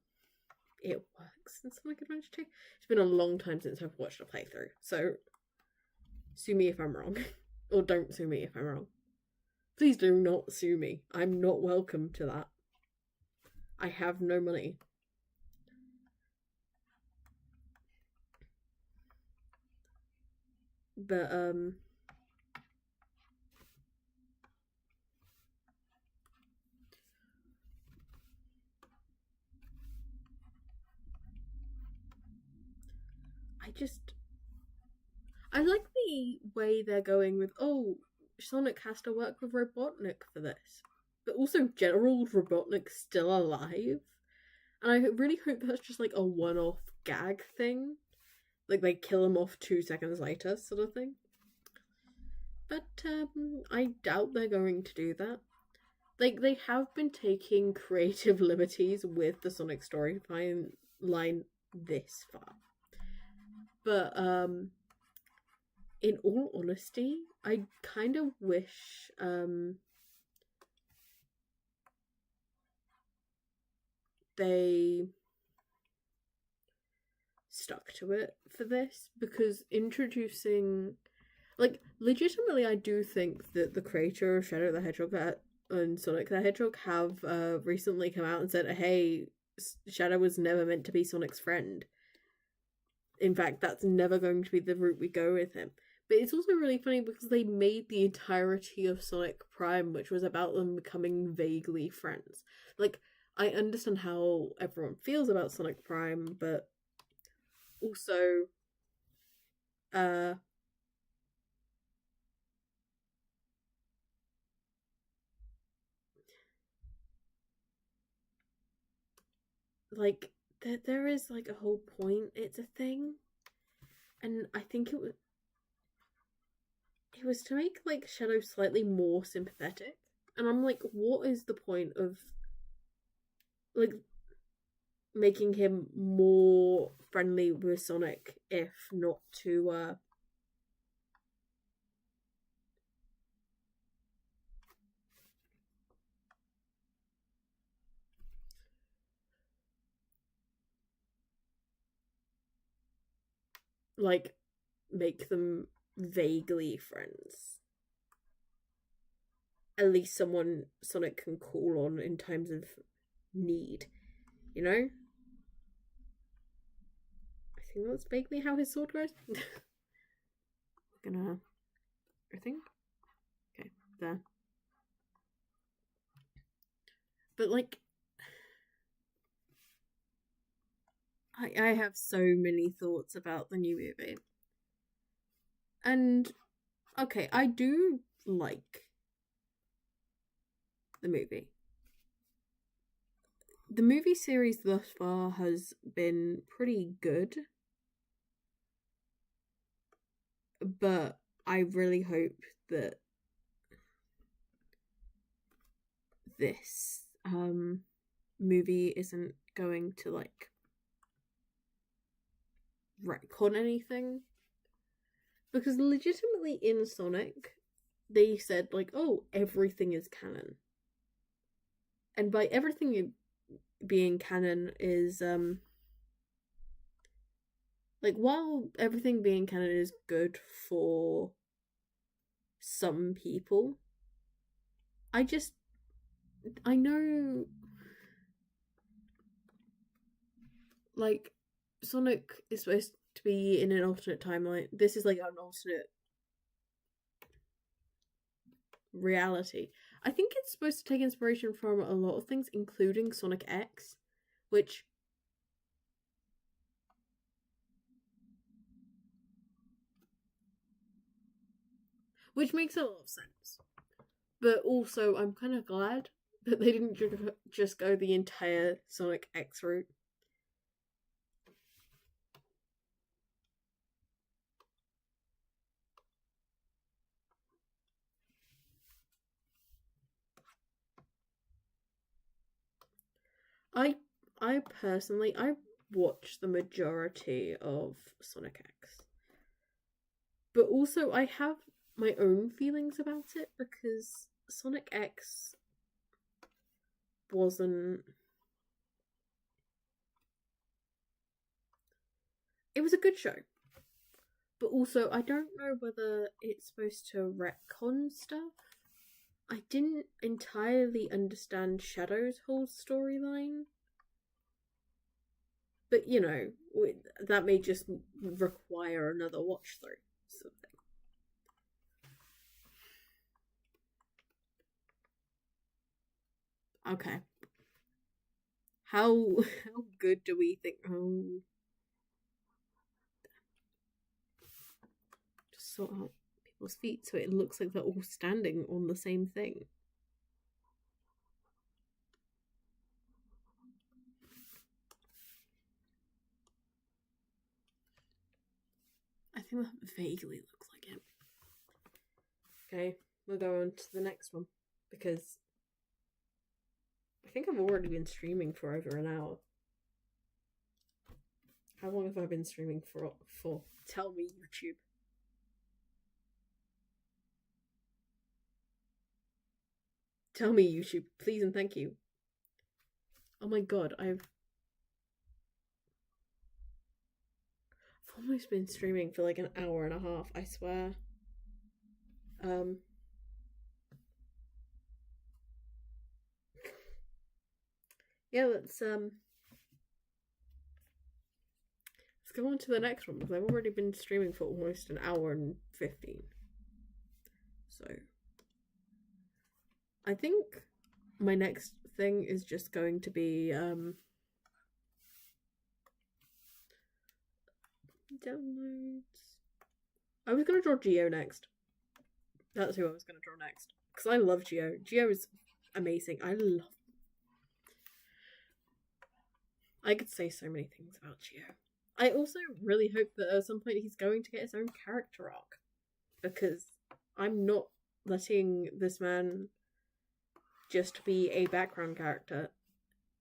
it works in Sonic Adventure 2. It's been a long time since I've watched a playthrough, so sue me if I'm wrong. Or don't sue me if I'm wrong. Please do not sue me. I'm not welcome to that. I have no money. But, I like the way they're going with, oh, Sonic has to work with Robotnik for this. But also, General Robotnik's still alive. And I really hope that's just like a one-off gag thing. Like they kill him off 2 seconds later, sort of thing. But I doubt they're going to do that. Like, they have been taking creative liberties with the Sonic storyline this far. But in all honesty, I kind of wish they stuck to it for this, because introducing, like, legitimately, I do think that the creator of Shadow the Hedgehog and Sonic the Hedgehog have recently come out and said, hey, Shadow was never meant to be Sonic's friend. In fact, that's never going to be the route we go with him. But it's also really funny because they made the entirety of Sonic Prime, which was about them becoming vaguely friends. Like, I understand how everyone feels about Sonic Prime, but also, like, there is, like, a whole point. It's a thing. And I think it was to make, like, Shadow slightly more sympathetic. And I'm like, what is the point of, like, making him more friendly with Sonic if not to like, make them vaguely friends. At least someone Sonic can call on in times of need, you know? I think that's vaguely how his sword goes. We're gonna, I think. Okay, there. But, like, I have so many thoughts about the new movie. And, okay, I do like the movie. the movie series thus far has been pretty good, but I really hope that this movie isn't going to like retcon anything, because legitimately in Sonic they said like, oh, everything is canon, and by everything being canon is like, while everything being canon is good for some people, I know, like, Sonic is supposed to be in an alternate timeline. This is like an alternate reality. I think it's supposed to take inspiration from a lot of things, including Sonic X, which makes a lot of sense. But also, I'm kind of glad that they didn't just go the entire Sonic X route. I personally, I watched the majority of Sonic X, but also I have my own feelings about it, because Sonic X wasn't. It was a good show, but also I don't know whether it's supposed to retcon stuff. I didn't entirely understand Shadow's whole storyline, but you know, that may just require another watch through something. Okay. How good do we think? Oh, just sort out people's feet so it looks like they're all standing on the same thing. I think that vaguely looks like it. Okay, we'll go on to the next one, because I think I've already been streaming for over an hour. How long have I been streaming for? Tell me, YouTube. Tell me, YouTube, please and thank you. Oh my god, I've almost been streaming for like an hour and a half, I swear. Yeah, let's go on to the next one, because I've already been streaming for almost an hour and 15. So I think my next thing is just going to be downloads. I was gonna draw Geo next. That's who I was gonna draw next, because I love Geo. Geo is amazing. I could say so many things about Geo. I also really hope that at some point he's going to get his own character arc, because I'm not letting this man just be a background character.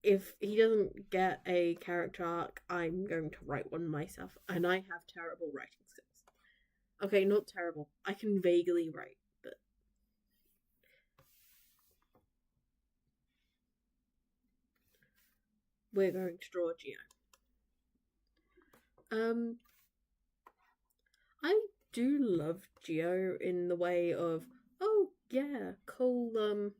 If he doesn't get a character arc, I'm going to write one myself, and I have terrible writing skills. Okay, not terrible. I can vaguely write, but we're going to draw Geo. I do love Geo in the way of, oh yeah, Cole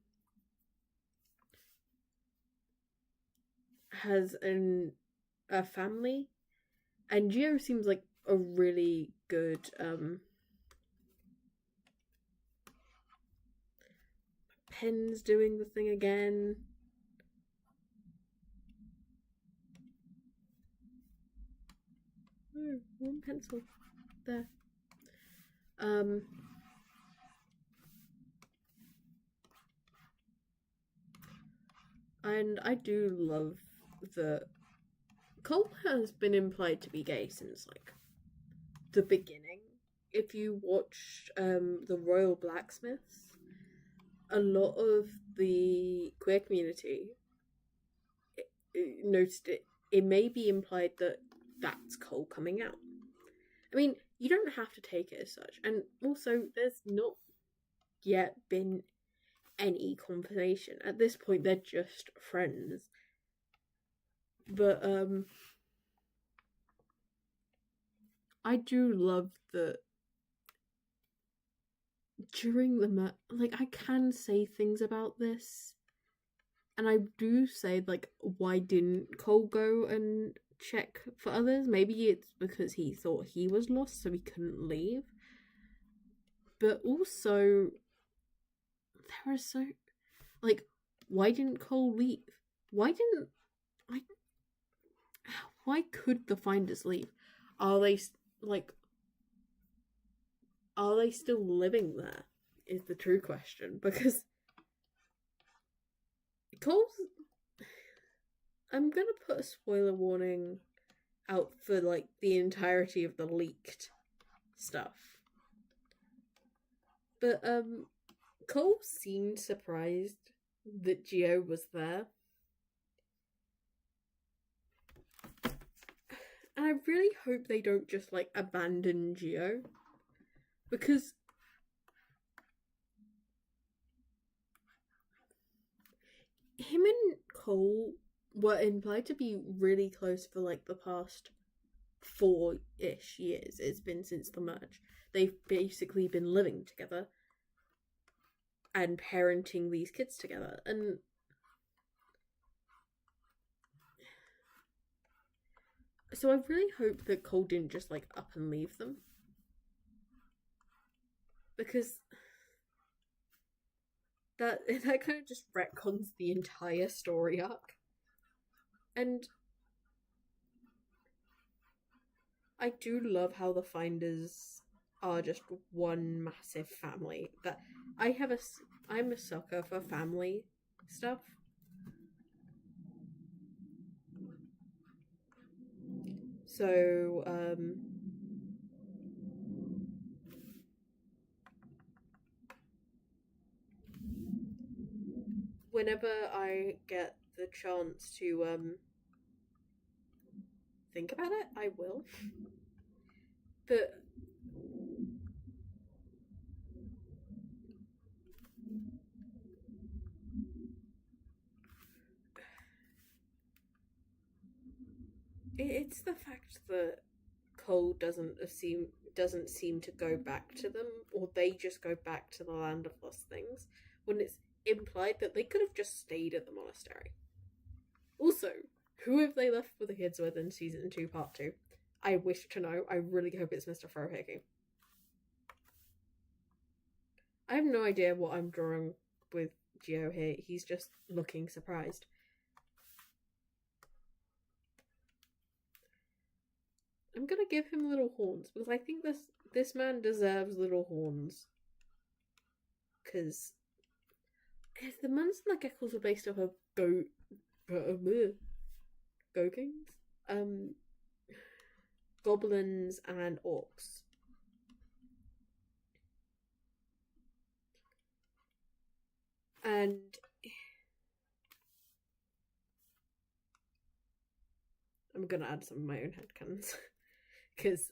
has a family, and Geo seems like a really good pen's doing the thing again. Oh, one pencil there. And I do love that Cole has been implied to be gay since like the beginning. If you watch the Royal Blacksmiths, a lot of the queer community noticed it. It may be implied that that's Cole coming out. I mean, you don't have to take it as such, and also there's not yet been any confirmation. At this point, they're just friends. But I do love that during the like I can say things about this, and I do say like, why didn't Cole go and check for others? Maybe it's because he thought he was lost, so he couldn't leave. But also, there are so like, why didn't Cole leave? Why didn't I? Why could the finders leave? Are they like? Are they still living there? Is the true question, because Cole's. I'm gonna put a spoiler warning out for like the entirety of the leaked stuff. But Cole seemed surprised that Geo was there. And I really hope they don't just like abandon Geo, because him and Cole were implied to be really close for like the past 4-ish years. It's been since the merge. They've basically been living together and parenting these kids together. And so I really hope that Cole didn't just like up and leave them, because that kind of just retcons the entire story arc. And I do love how the Finders are just one massive family. That I'm a sucker for family stuff. So whenever I get the chance to think about it, I will. But it's the fact that Cole doesn't seem to go back to them, or they just go back to the land of lost things, when it's implied that they could have just stayed at the monastery. Also, who have they left with the kids with in season 2, part 2? I wish to know. I really hope it's Mr. Frohickey. I have no idea what I'm drawing with Geo here. He's just looking surprised. I'm gonna give him little horns, because I think this man deserves little horns. Because the Monsters and the Geckos are based off of Gokings, goblins and orcs. And I'm gonna add some of my own headcanons. Because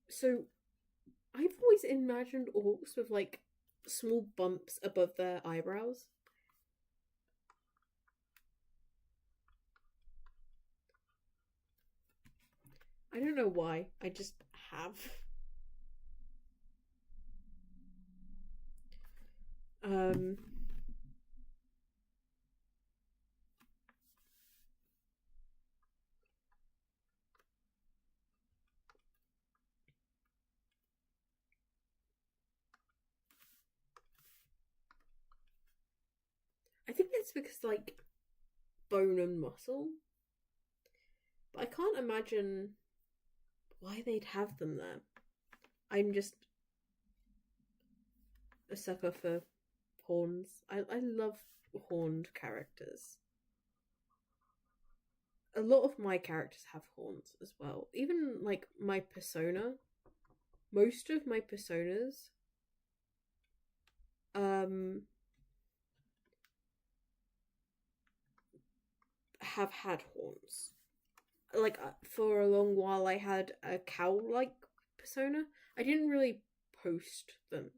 so I've always imagined orcs with like small bumps above their eyebrows. I don't know why. I just have. I think it's because like bone and muscle. But I can't imagine why they'd have them there. I'm just a sucker for horns. I love horned characters. A lot of my characters have horns as well. Even like my persona, most of my personas have had horns. Like for a long while I had a cow-like persona. I didn't really post them.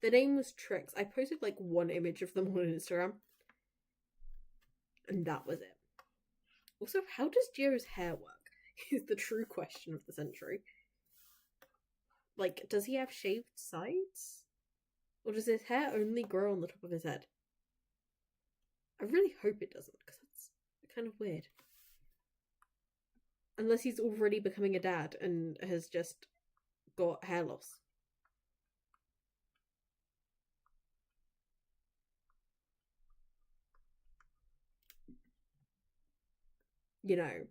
The name was Trix. I posted like one image of them on Instagram. And that was it. Also, how does Gio's hair work? Is the true question of the century. Like, does he have shaved sides? Or does his hair only grow on the top of his head? I really hope it doesn't, because that's kind of weird. Unless he's already becoming a dad and has just got hair loss. You know,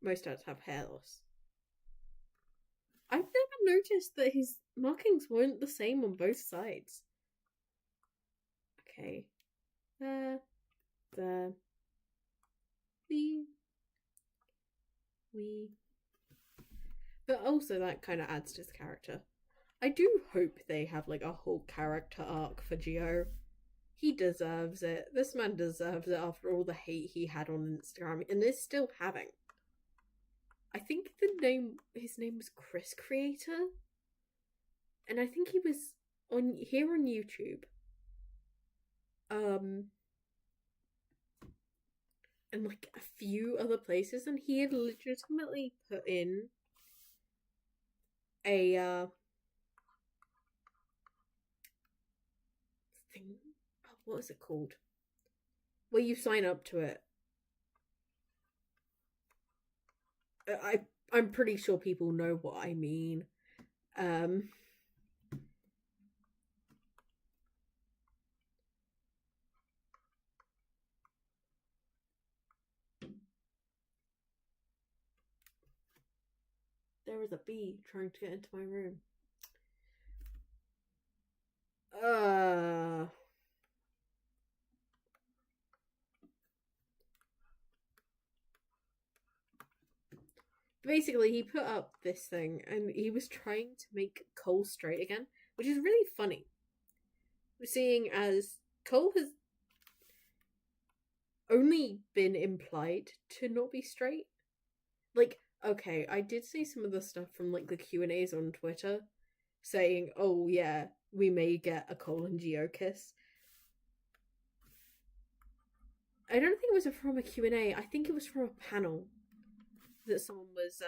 most dads have hair loss. I've never noticed that his markings weren't the same on both sides. Okay. There. We. But also that kind of adds to his character. I do hope they have like a whole character arc for Gio. He deserves it. This man deserves it after all the hate he had on Instagram and is still having. I think his name was Chris Creator. And I think he was on YouTube. And like a few other places, and he had legitimately put in a thing. What is it called? Where you sign up to it. I'm pretty sure people know what I mean. There is a bee trying to get into my room. Basically, he put up this thing and he was trying to make Cole straight again, which is really funny. Seeing as Cole has only been implied to not be straight. Like, okay, I did see some of the stuff from like the Q&As on Twitter saying, oh yeah, we may get a Cole and Gio kiss. I don't think it was from a Q&A. I think it was from a panel that someone was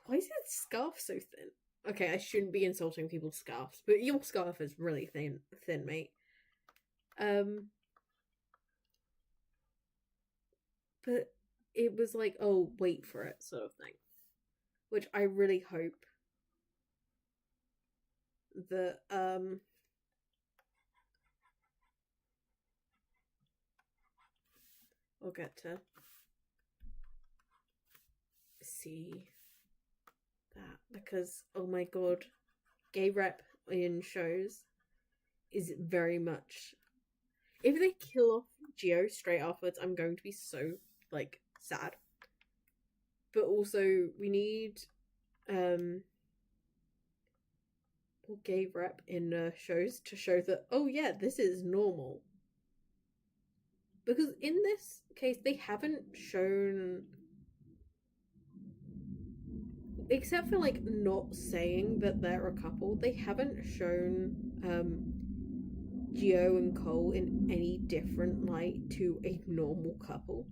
why is his scarf so thin? Okay, I shouldn't be insulting people's scarves, but your scarf is really thin, mate. But it was like, oh, wait for it, sort of thing. Which I really hope that I'll get to see that, because oh my god, gay rep in shows is very much, if they kill off Gio straight afterwards, I'm going to be so like sad. But also we need more gay rep in shows to show that, oh yeah, this is normal. Because in this case they haven't shown, except for like not saying that they're a couple, they haven't shown Gio and Cole in any different light to a normal couple.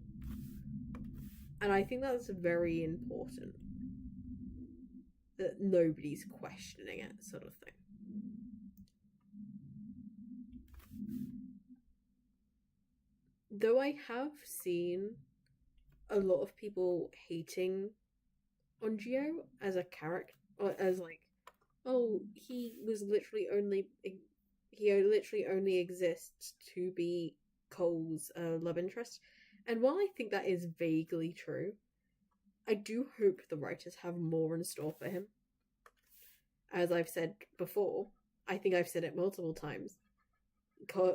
And I think that's very important, that nobody's questioning it, sort of thing. Though I have seen a lot of people hating on Gio as a character, or as like, oh, he literally only exists to be Cole's love interest. And while I think that is vaguely true, I do hope the writers have more in store for him. as I've said before, I think I've said it multiple times,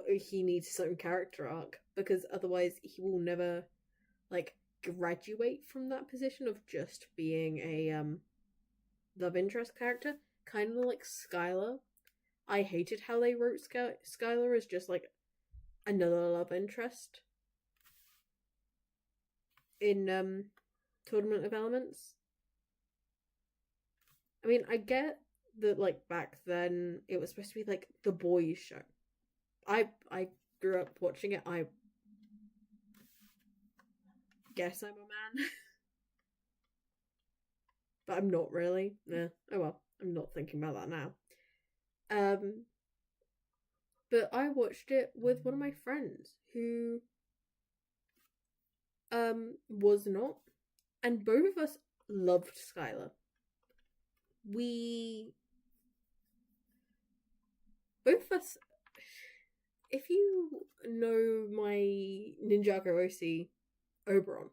he needs his own character arc, because otherwise he will never, like, graduate from that position of just being a love interest character. Kind of like Skylar. I hated how they wrote Skylar as just like another love interest in Tournament of Elements. I mean, I get that, like, back then it was supposed to be like the boys' show. I grew up watching it. I guess I'm a man. But I'm not really. Oh well, I'm not thinking about that now. But I watched it with one of my friends who was not, and both of us loved Skylar. Both of us, if you know my Ninjago OC Oberon,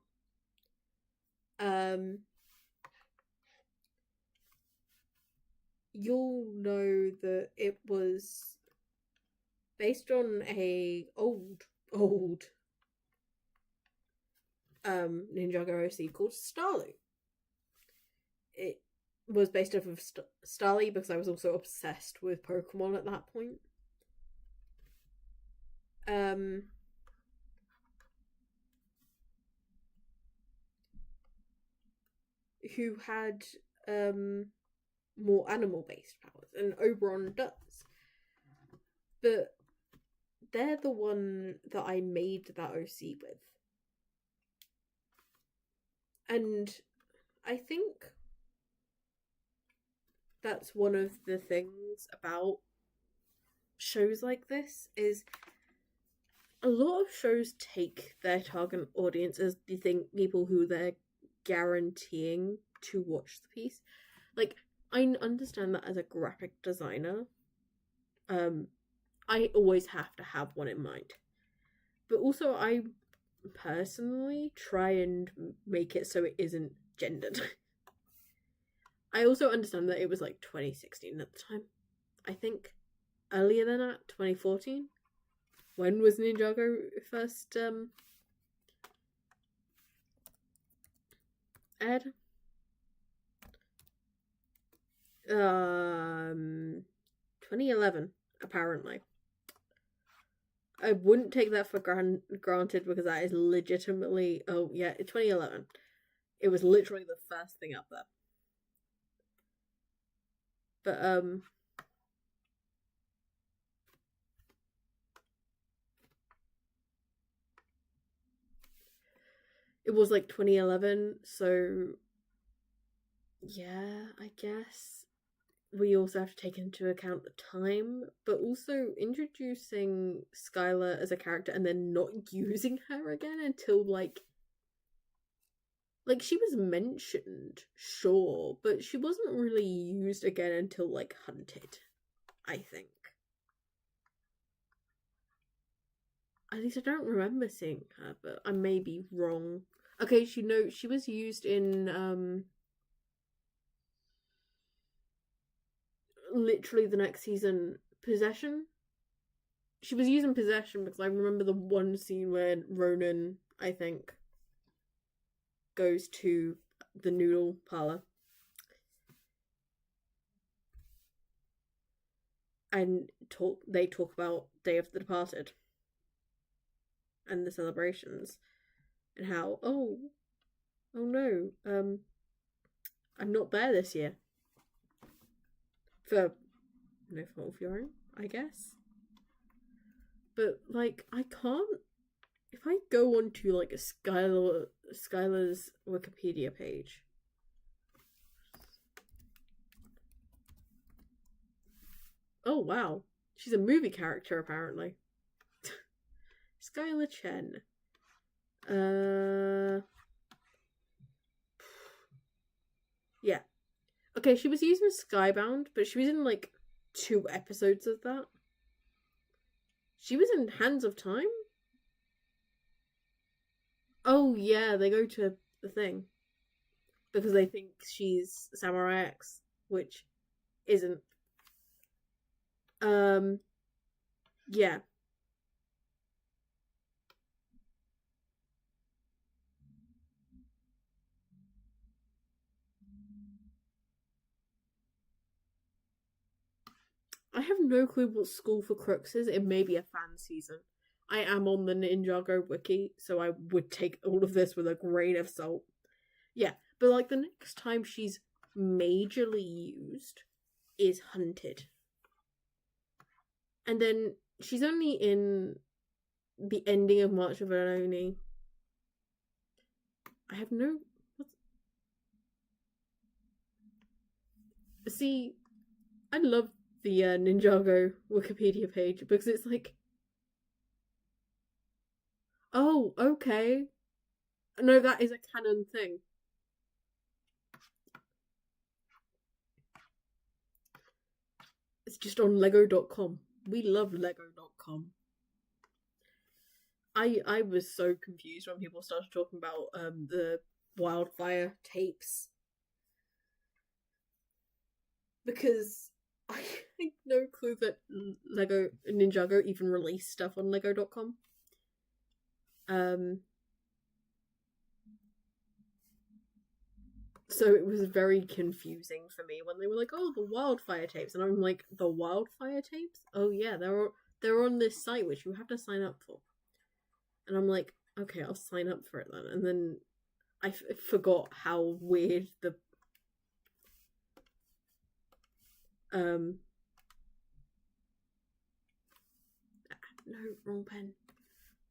you'll know that it was based on a old Ninjago OC called Starly. It was based off of Starly because I was also obsessed with Pokemon at that point. Who had more animal-based powers, and Oberon does. But they're the one that I made that OC with. And I think that's one of the things about shows like this, is a lot of shows take their target audience as the people who they're guaranteeing to watch the piece. Like, I understand that as a graphic designer, I always have to have one in mind. But also, I personally try and make it so it isn't gendered. I also understand that it was like 2016 at the time. I think earlier than that, 2014. When was Ninjago first aired? 2011, apparently. I wouldn't take that for granted because that is legitimately... Oh, yeah, 2011. It was literally the first thing up there. But, it was like 2011, so... Yeah, I guess we also have to take into account the time, but also introducing Skylar as a character and then not using her again until like she was mentioned, sure, but she wasn't really used again until like Hunted, I think. At least I don't remember seeing her, but I may be wrong. Okay, she was used in literally the next season, Possession. She was using Possession because I remember the one scene where Ronan, I think, goes to the noodle parlor and they talk about Day of the Departed and the celebrations and how oh no, I'm not there this year. For no fault of your own, I guess. But, like, I can't... If I go onto, like, a Skylar's Wikipedia page... Oh, wow. She's a movie character, apparently. Skylar Chen. Yeah. Okay, she was using Skybound, but she was in, like, 2 episodes of that. She was in Hands of Time? Oh, yeah, they go to the thing. Because they think she's Samurai X, which isn't. Yeah. I have no clue what School for Crooks is. It may be a fan season. I am on the Ninjago wiki, so I would take all of this with a grain of salt. Yeah, but like the next time she's majorly used is Hunted. And then she's only in the ending of March of Aroni. I have no. See, I love the Ninjago Wikipedia page because it's like, oh, okay. No, that is a canon thing. It's just on Lego.com. We love Lego.com. I was so confused when people started talking about the wildfire tapes because I had no clue that Lego Ninjago even released stuff on Lego.com. So it was very confusing for me when they were like, "Oh, the wildfire tapes," and I'm like, "The wildfire tapes? Oh yeah, they're on this site which you have to sign up for." And I'm like, "Okay, I'll sign up for it then." And then I forgot how weird the no, wrong pen.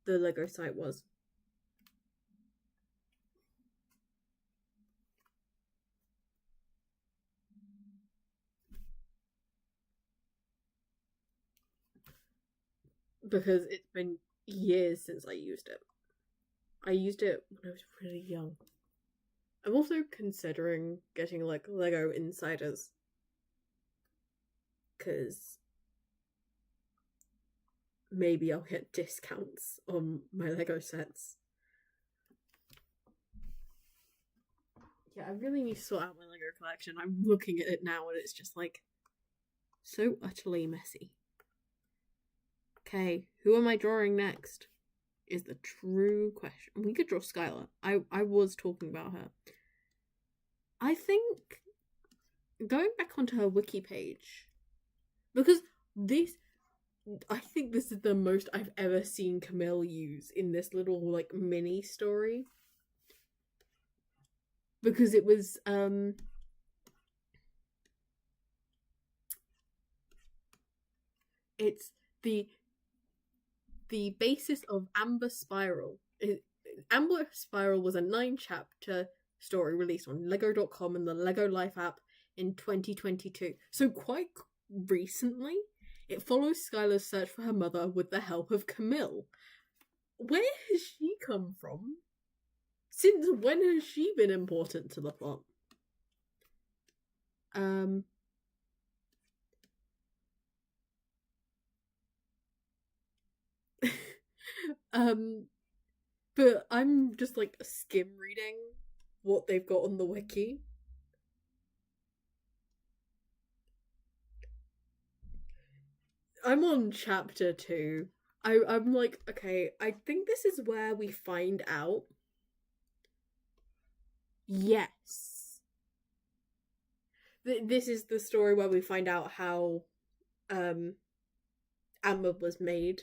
The Lego site was. Because it's been years since I used it. I used it when I was really young. I'm also considering getting like Lego Insiders. Because maybe I'll get discounts on my Lego sets. Yeah, I really need to sort out my Lego collection. I'm looking at it now and it's just like so utterly messy. Okay, who am I drawing next? Is the true question. We could draw Skylar. I was talking about her. I think going back onto her wiki page, because I think this is the most I've ever seen Camille use in this little like mini story. Because it was it's the basis of Amber Spiral. Amber Spiral was a 9-chapter story released on Lego.com and the Lego Life app in 2022. So quite recently, it follows Skylar's search for her mother with the help of Camille. Where has she come from? Since when has she been important to the plot? But I'm just like skim reading what they've got on the wiki. I'm on chapter 2. I'm like, okay, I think this is where we find out. Yes. This is the story where we find out how Amber was made.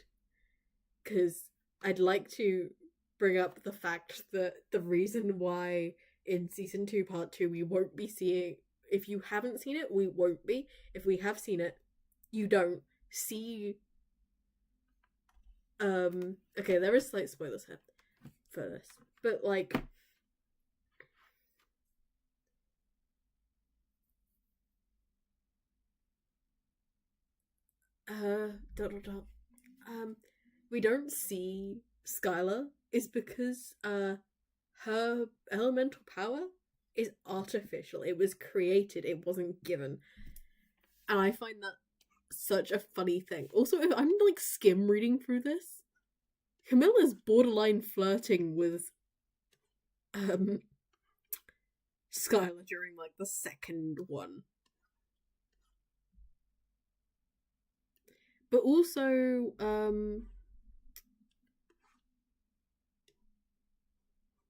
Because I'd like to bring up the fact that the reason why in season 2 part 2 we won't be seeing, if you haven't seen it, we won't be. If we have seen it, you don't see. Okay, there is slight spoilers here for this, but like we don't see Skylar is because her elemental power is artificial. It was created, it wasn't given. And I find that such a funny thing. Also, if I'm like skim reading through this, Camilla's borderline flirting with Skylar during like the second one. But also,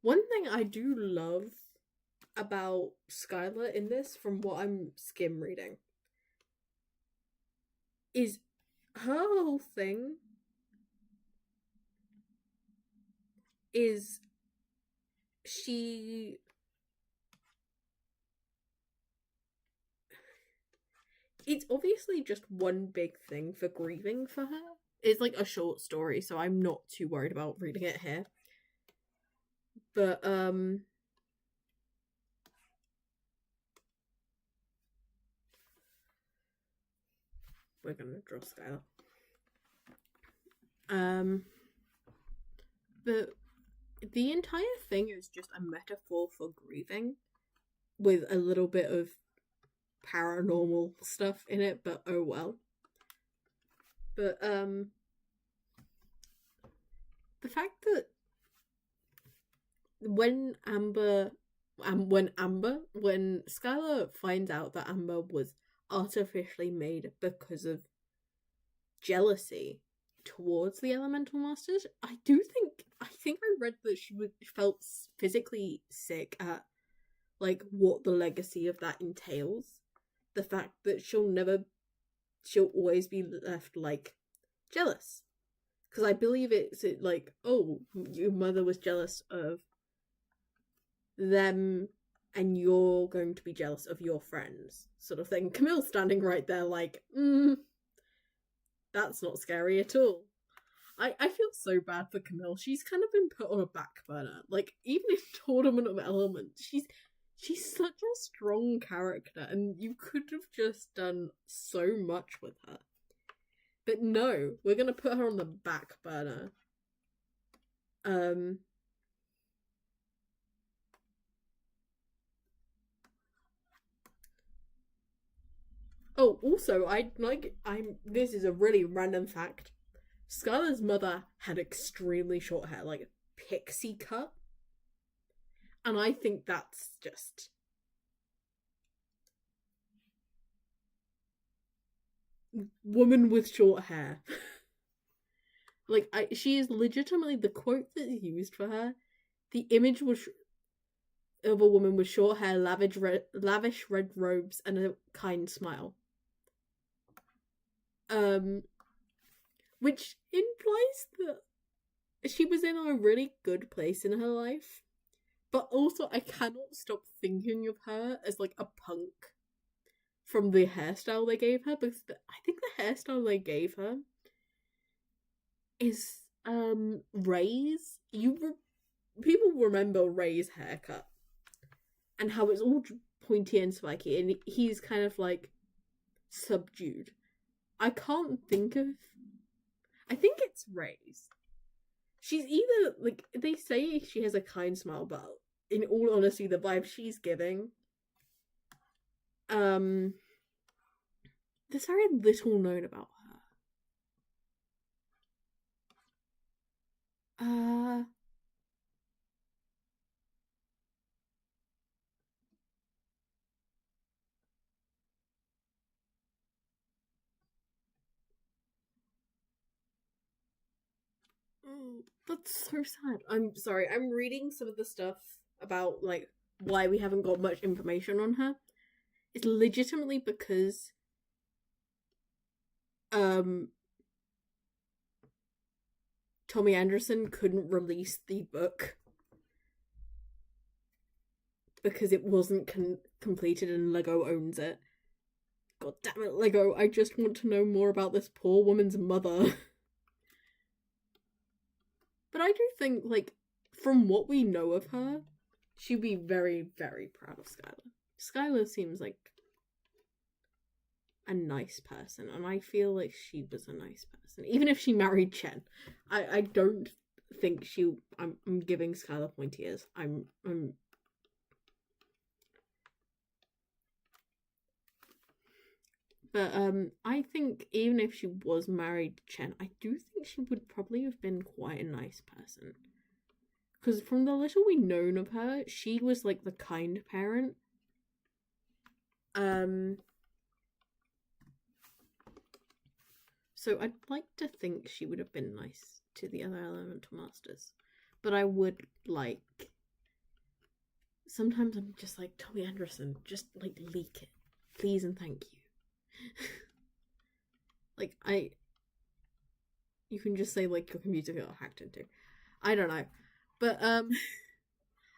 one thing I do love about Skylar in this, from what I'm skim reading, is her whole thing is she it's obviously just one big thing for grieving for her. It's like a short story, so I'm not too worried about reading it here. But we're gonna draw Skylar. But the entire thing is just a metaphor for grieving, with a little bit of paranormal stuff in it, but oh well. But the fact that when Skylar finds out that Amber was artificially made because of jealousy towards the elemental masters, I think I read that she felt physically sick at like what the legacy of that entails. The fact that she'll always be left like jealous, because I believe it's like, oh, your mother was jealous of them and you're going to be jealous of your friends, sort of thing. Camille's standing right there like, that's not scary at all. I feel so bad for Camille. She's kind of been put on a back burner. Like, even in Tournament of Elements, she's such a strong character, and you could have just done so much with her. But no, we're gonna put her on the back burner. Oh, also, this is a really random fact. Skylar's mother had extremely short hair, like pixie cut. And I think that's just woman with short hair. Like, she is legitimately the quote that's used for her. The image was of a woman with short hair, lavish red robes, and a kind smile. Which implies that she was in a really good place in her life. But also, I cannot stop thinking of her as like a punk from the hairstyle they gave her, because I think the hairstyle they gave her is Ray's. People remember Ray's haircut and how it's all pointy and spiky, and he's kind of like subdued. I can't think of. I think it's Ray's. She's either like, they say she has a kind smile, but in all honesty, the vibe she's giving, there's very little known about her. That's so sad. I'm sorry. I'm reading some of the stuff about like why we haven't got much information on her. It's legitimately because Tommy Anderson couldn't release the book because it wasn't completed and Lego owns it. God damn it, Lego. I just want to know more about this poor woman's mother. But I do think, like, from what we know of her, she'd be very, very proud of Skylar. Skylar seems like a nice person, and I feel like she was a nice person. Even if she married Chen. I don't think I'm giving Skylar pointy ears. But I think even if she was married to Chen, I do think she would probably have been quite a nice person. Because from the little we known of her, she was like the kind parent. So I'd like to think she would have been nice to the other elemental masters. But I would like... Sometimes I'm just like, Tommy Anderson, just like leak it. Please and thank you. Like, you can just say like your computer got hacked into. I don't know. But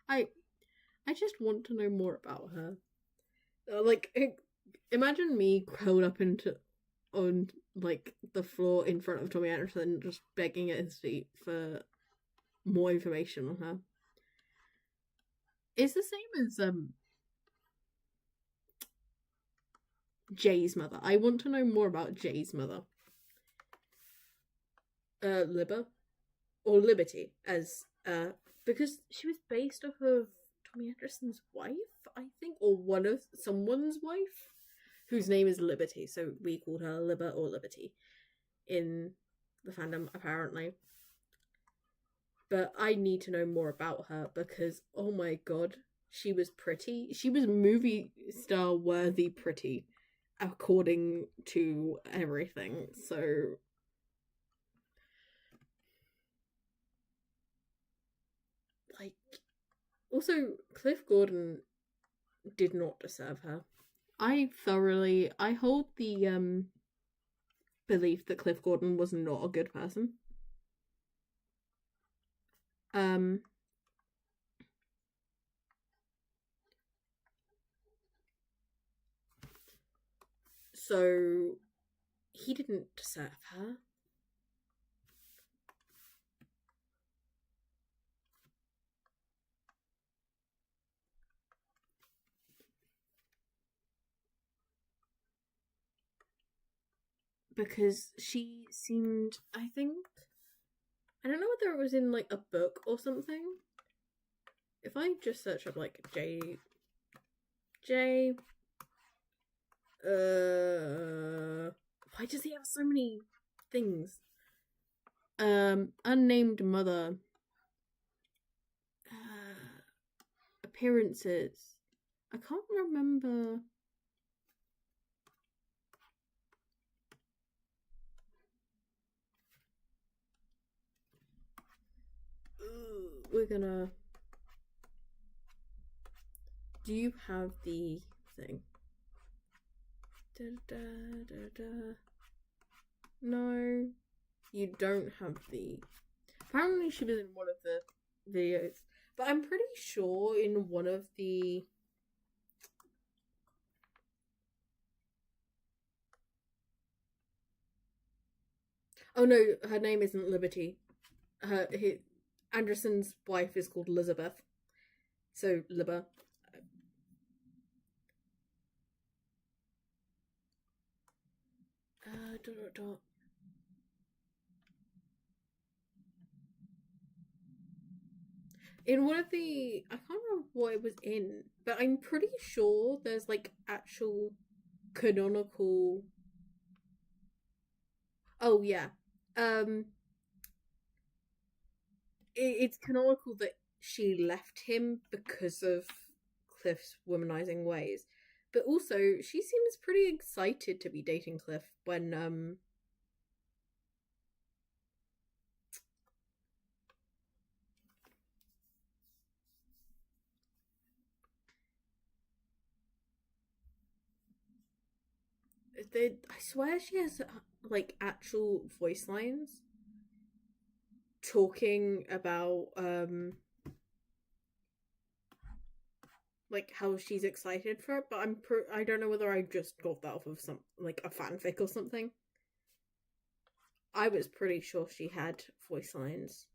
I just want to know more about her. Like, imagine me curled up on like the floor in front of Tommy Anderson, just begging at his feet for more information on her. It's the same as Jay's mother. I want to know more about Jay's mother. Libba or Liberty, as because she was based off of Tommy Anderson's wife, I think, or one of someone's wife, whose name is Liberty. So we called her Libba or Liberty in the fandom, apparently. But I need to know more about her because, oh my god, she was pretty. She was movie star worthy pretty, according to everything. So like, also Cliff Gordon did not deserve her. I hold the belief that Cliff Gordon was not a good person. So he didn't deserve her. Because she seemed, I don't know whether it was in like a book or something. If I just search up like J, why does he have so many things? Unnamed mother. Appearances. I can't remember. We're gonna... Do you have the thing? Da, da, da, da. No, you don't have the... Apparently she was in one of the videos, but I'm pretty sure in one of the... Oh no, her name isn't Liberty. Anderson's wife is called Elizabeth. So, Libba. In one of the... I can't remember what it was in, but I'm pretty sure there's like actual canonical... Oh, yeah. It's canonical that she left him because of Cliff's womanizing ways. But also, she seems pretty excited to be dating Cliff when, I swear she has, like, actual voice lines talking about, like, how she's excited for it, but I don't know whether I just got that off of some, like, a fanfic or something. I was pretty sure she had voice lines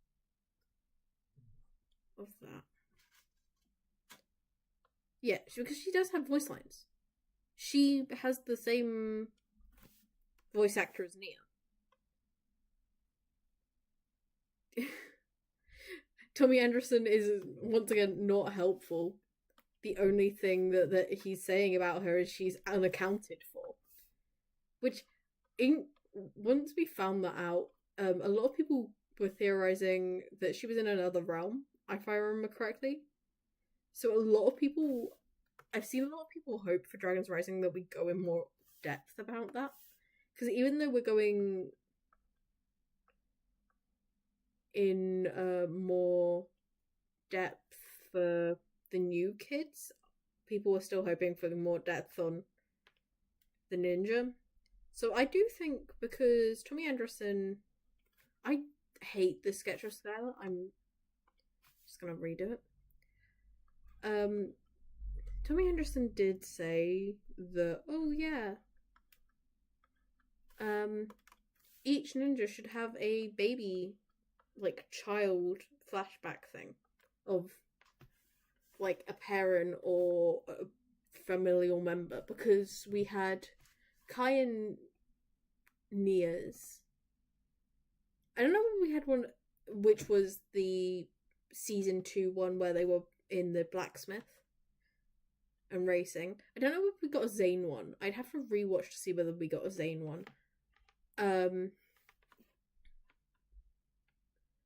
of that. Yeah, because she does have voice lines. She has the same voice actor as Nia. Tommy Anderson is once again not helpful. The only thing that he's saying about her is she's unaccounted for. Which, once we found that out, a lot of people were theorizing that she was in another realm, if I remember correctly. So I've seen a lot of people hope for Dragons Rising that we go in more depth about that. Because even though we're going in more depth for the new kids, people are still hoping for more depth on the ninja. So I do think, because Tommy Anderson, I hate the sketch of Skylar. I'm just gonna redo it. Tommy Anderson did say that, oh yeah, each ninja should have a baby, like, child flashback thing of, like, a parent or a familial member, because we had Kai and Nia's. I don't know if we had one, which was the season 2 one where they were in the blacksmith and racing. I don't know if we got a Zane one. I'd have to rewatch to see whether we got a Zane one.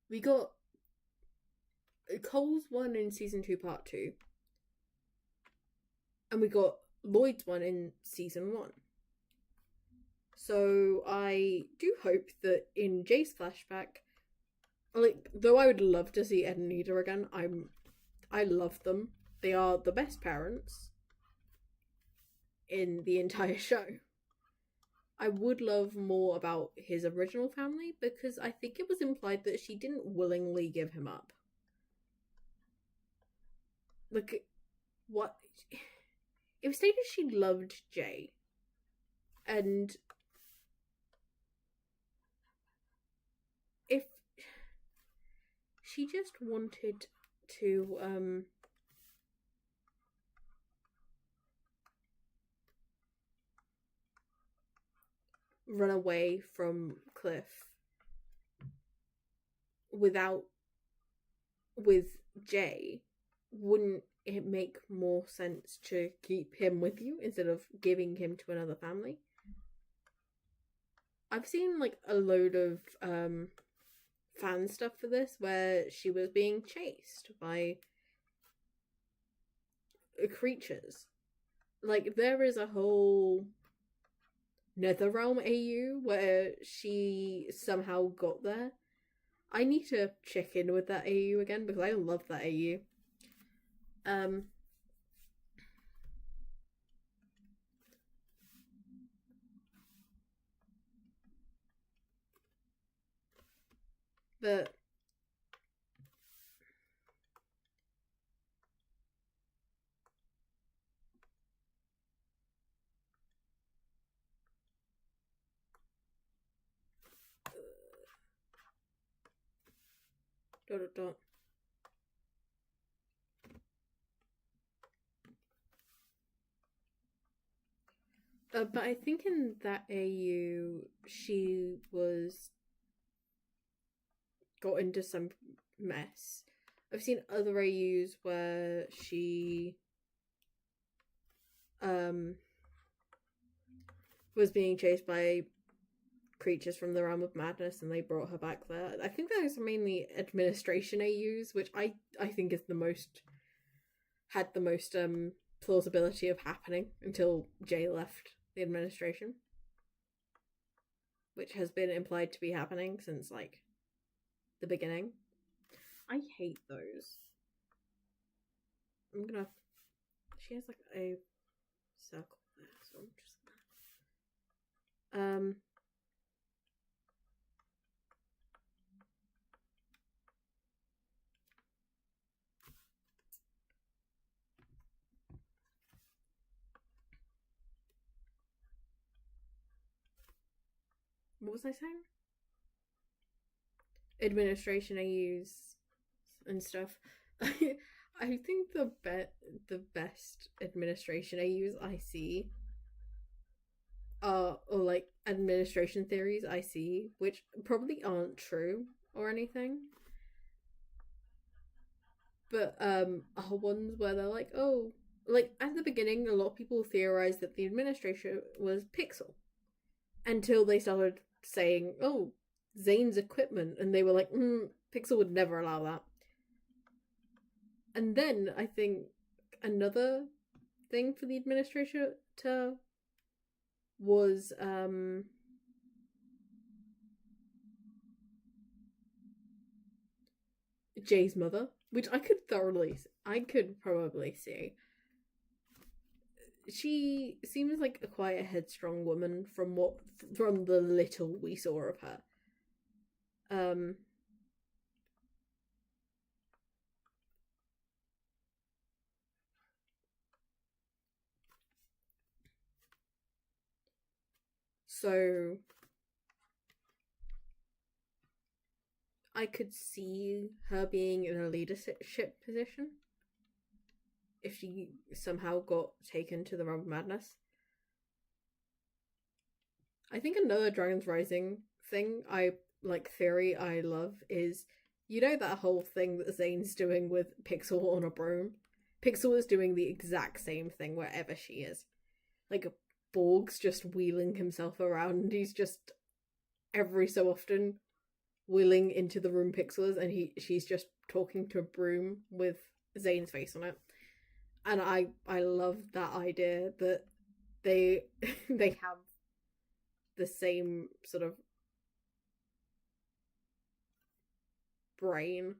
We got Cole's one in season 2 part 2. And we got Lloyd's one in season 1. So I do hope that in Jay's flashback, like, though I would love to see Ed and Nita again, I love them. They are the best parents in the entire show. I would love more about his original family, because I think it was implied that she didn't willingly give him up. Like, what? It was stated she loved Jay. And if she just wanted to, run away from Cliff with Jay, wouldn't it make more sense to keep him with you instead of giving him to another family? I've seen, like, a load of fan stuff for this where she was being chased by creatures. Like, there is a whole Netherrealm AU where she somehow got there. I need to check in with that AU again, because I love that AU. But dot dot dot. But I think in that AU, she got into some mess. I've seen other AUs where she was being chased by creatures from the realm of madness, and they brought her back there. I think those are mainly administration AUs, which I think is had the most plausibility of happening until Jay left the administration, which has been implied to be happening since, like, the beginning. I hate those. She has, like, a circle there, so I'm just what was I saying? Administration AUs and stuff. I think the best administration AUs I see or like administration theories I see, which probably aren't true or anything, but are ones where they're like, oh, like, at the beginning, a lot of people theorized that the administration was Pixel until they started saying, oh, Zane's equipment, and they were like, Pixel would never allow that. And then I think another thing for the administrator was Jay's mother, which I could probably see. She seems like a quite a headstrong woman from the little we saw of her. So I could see her being in a leadership position if she somehow got taken to the realm of madness. I think another Dragon's Rising theory I love is, you know, that whole thing that Zane's doing with Pixel on a broom? Pixel is doing the exact same thing wherever she is. Like, Borg's just wheeling himself around, and he's just every so often wheeling into the room Pixel is, and she's just talking to a broom with Zane's face on it. And I love that idea that they have the same sort of brain.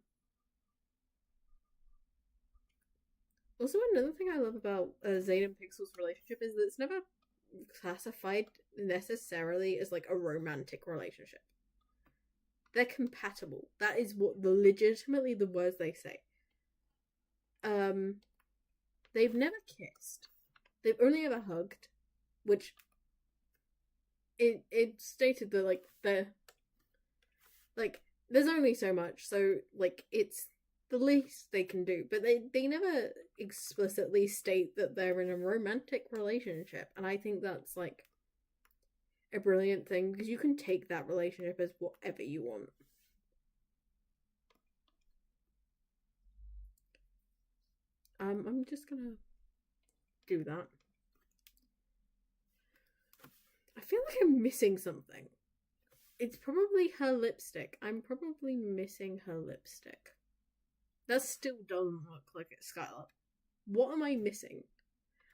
Also, another thing I love about Zane and Pixel's relationship is that it's never classified necessarily as like a romantic relationship. They're compatible. That is what legitimately the words they say. They've never kissed. They've only ever hugged, which it stated that there's only so much, so it's the least they can do, but they never explicitly state that they're in a romantic relationship, and I think that's like a brilliant thing, because you can take that relationship as whatever you want. I'm just gonna do that. I feel like I'm missing something. It's probably her lipstick. I'm probably missing her lipstick. That still doesn't look like it's Skylar. What am I missing?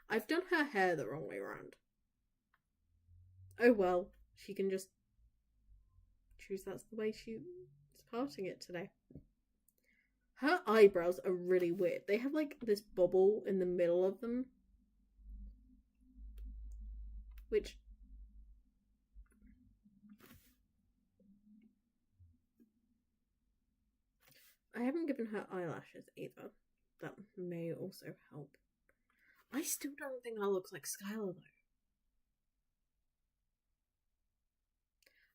I've done her hair the wrong way around. Oh well, she can just choose that's the way she's parting it today. Her eyebrows are really weird. They have like this bubble in the middle of them, which I haven't given her eyelashes either. That may also help. I still don't think I look like Skylar though.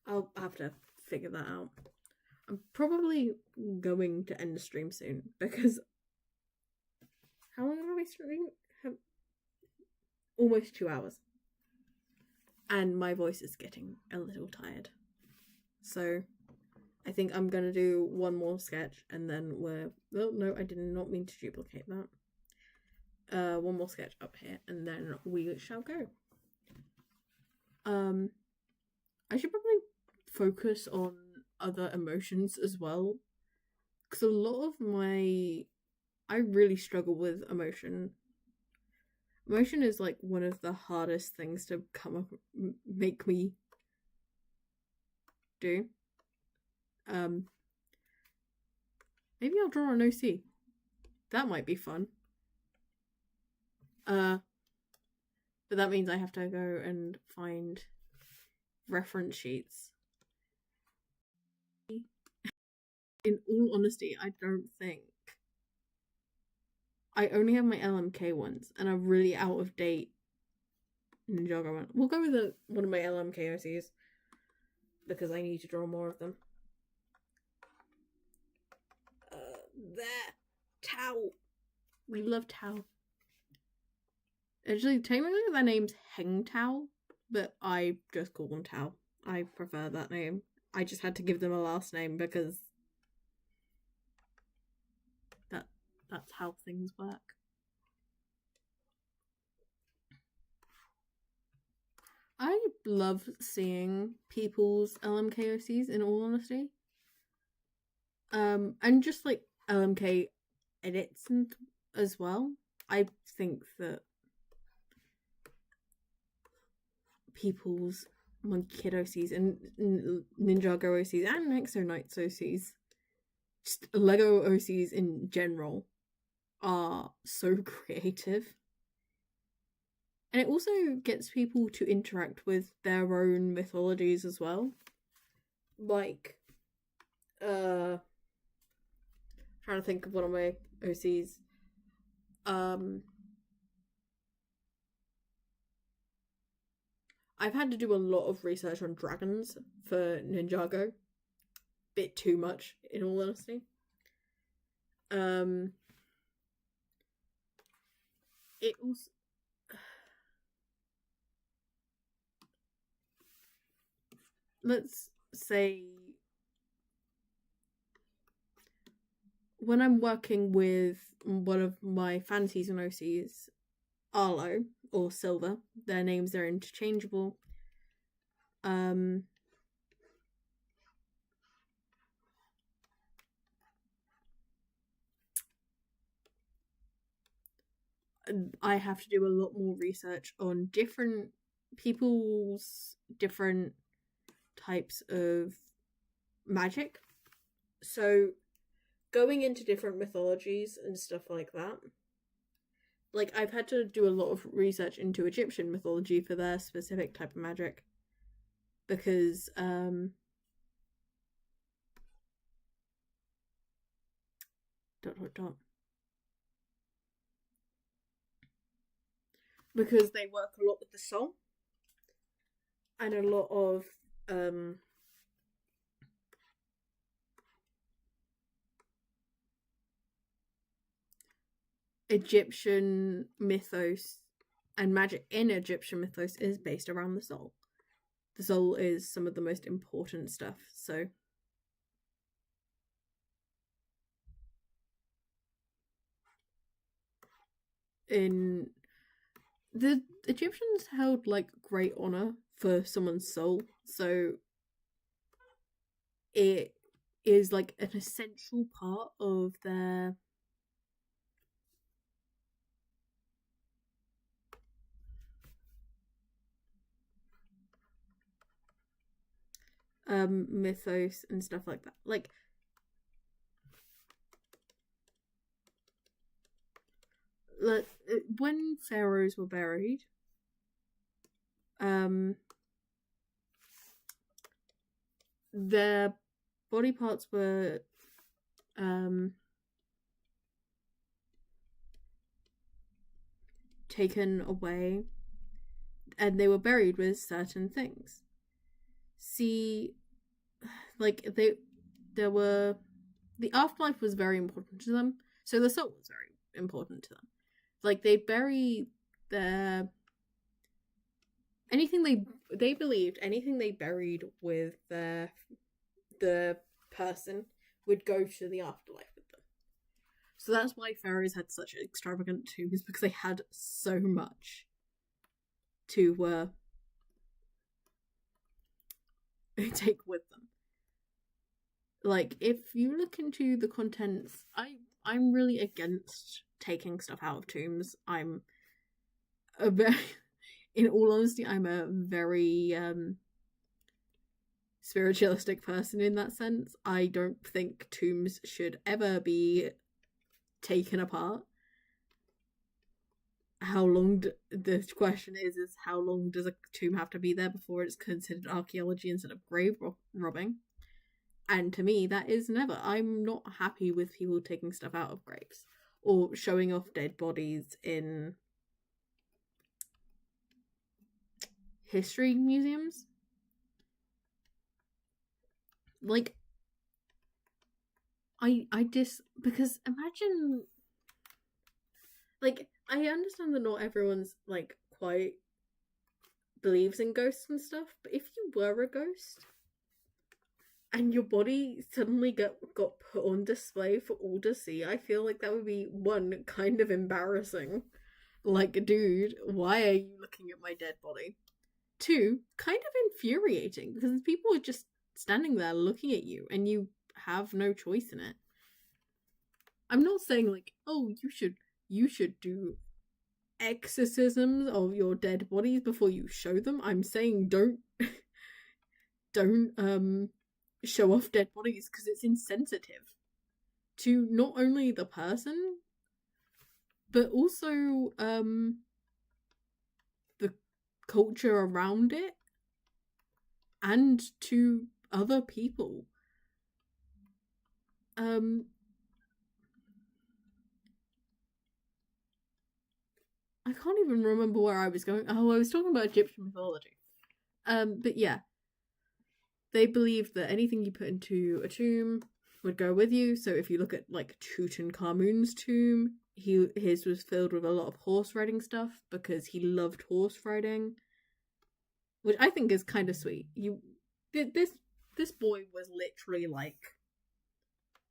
I'll have to figure that out. I'm probably going to end the stream soon, because how long have I streamed? Almost 2 hours. And my voice is getting a little tired. So I think I'm gonna do one more sketch, and then no, I did not mean to duplicate that. One more sketch up here, and then we shall go. I should probably focus on other emotions as well, because a lot of I really struggle with emotion. Emotion is like one of the hardest things to make me do. Maybe I'll draw an OC. That might be fun. But that means I have to go and find reference sheets. In all honesty, I don't think. I only have my LMK ones, and I'm really out of date Ninjago one. We'll go with one of my LMK OCs, because I need to draw more of them. There. Tao. We love Tao. Actually, technically their name's Heng Tao, but I just call them Tao. I prefer that name. I just had to give them a last name because that's how things work. I love seeing people's LMKOCs, in all honesty. And just like LMK edits as well. I think that people's Monkey Kid OCs and Ninjago OCs and Nexo Knights OCs just Lego OCs in general are so creative. And it also gets people to interact with their own mythologies as well. Like, trying to think of one of my OCs. I've had to do a lot of research on dragons for Ninjago. Bit too much, in all honesty. It also let's say when I'm working with one of my fancies and OCs, Arlo or Silver, their names are interchangeable. I have to do a lot more research on different people's different types of magic. So going into different mythologies and stuff like that. Like, I've had to do a lot of research into Egyptian mythology for their specific type of magic. Because, because they work a lot with the soul. And a lot of, Egyptian mythos and magic in Egyptian mythos is based around the soul. The soul is some of the most important stuff, so in the Egyptians held like great honor for someone's soul, so it is like an essential part of their mythos and stuff like that. Like, when pharaohs were buried, their body parts were taken away and they were buried with certain things. See, like, there were, the afterlife was very important to them, so the soul was very important to them. Like, they bury their anything they believed anything they buried with the person would go to the afterlife with them. So that's why pharaohs had such extravagant tombs, because they had so much to take with them. Like, if you look into the contents, I'm really against taking stuff out of tombs. I'm a very, in all honesty, I'm a very spiritualistic person in that sense. I don't think tombs should ever be taken apart. The question is how long does a tomb have to be there before it's considered archaeology instead of grave robbing? And to me, that is never. I'm not happy with people taking stuff out of graves or showing off dead bodies in history museums. Like, because imagine, like, I understand that not everyone's like quite believes in ghosts and stuff, but if you were a ghost and your body suddenly got put on display for all to see, I feel like that would be, one, kind of embarrassing. Like, dude, why are you looking at my dead body? Two, kind of infuriating, because people are just standing there looking at you and you have no choice in it. I'm not saying like, oh, you should do exorcisms of your dead bodies before you show them. I'm saying don't show off dead bodies, because it's insensitive. to not only the person, but also the culture around it, and to other people. I can't even remember where I was going. Oh, I was talking about Egyptian mythology. But yeah, they believed that anything you put into a tomb would go with you. So if you look at like Tutankhamun's tomb, his was filled with a lot of horse riding stuff because he loved horse riding, which I think is kind of sweet. This boy was literally like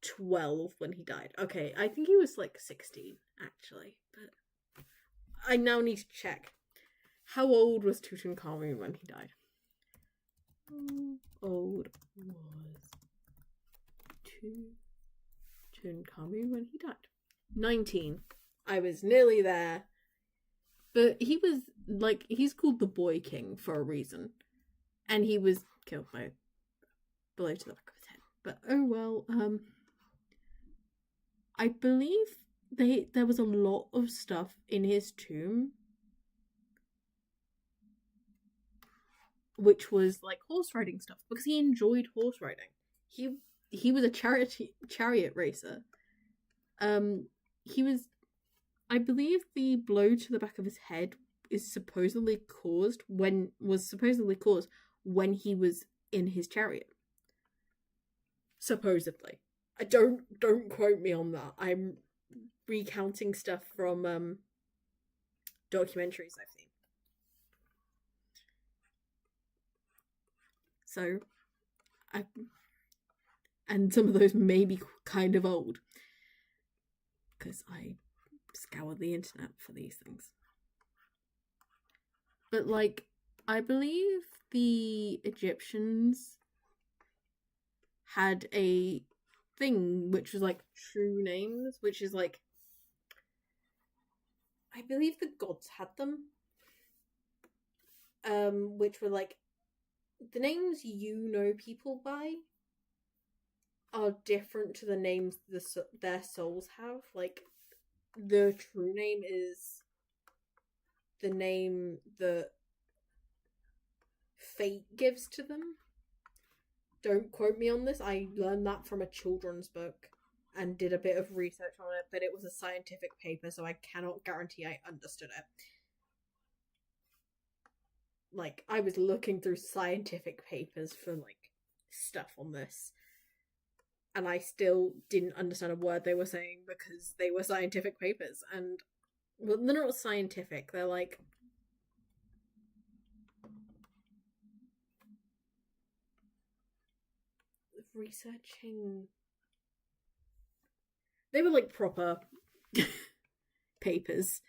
12 when he died. Okay, I think he was like 16 actually, but I now need to check. How old was Tutankhamun when he died? How old was Tutankhamun when he died? 19. I was nearly there. But he was, like, he's called the Boy King for a reason. And he was killed by a blow to the back of his head. But oh well, I believe there was a lot of stuff in his tomb which was like horse riding stuff because he enjoyed horse riding. He was a chariot racer. He was, I believe, the blow to the back of his head was supposedly caused when he was in his chariot. Supposedly. I don't quote me on that. I'm recounting stuff from documentaries I've seen. So, and some of those may be kind of old because I scour the internet for these things. But like, I believe the Egyptians had a thing which was like true names, which is like, I believe the gods had them, which were like, the names you know people by are different to the names their souls have. Like, the true name is the name that fate gives to them. Don't quote me on this. I learned that from a children's book and did a bit of research on it, but it was a scientific paper, so I cannot guarantee I understood it. Like, I was looking through scientific papers for, like, stuff on this. And I still didn't understand a word they were saying because they were scientific papers. And, well, they're not scientific. They're, like, researching. They were, like, proper papers.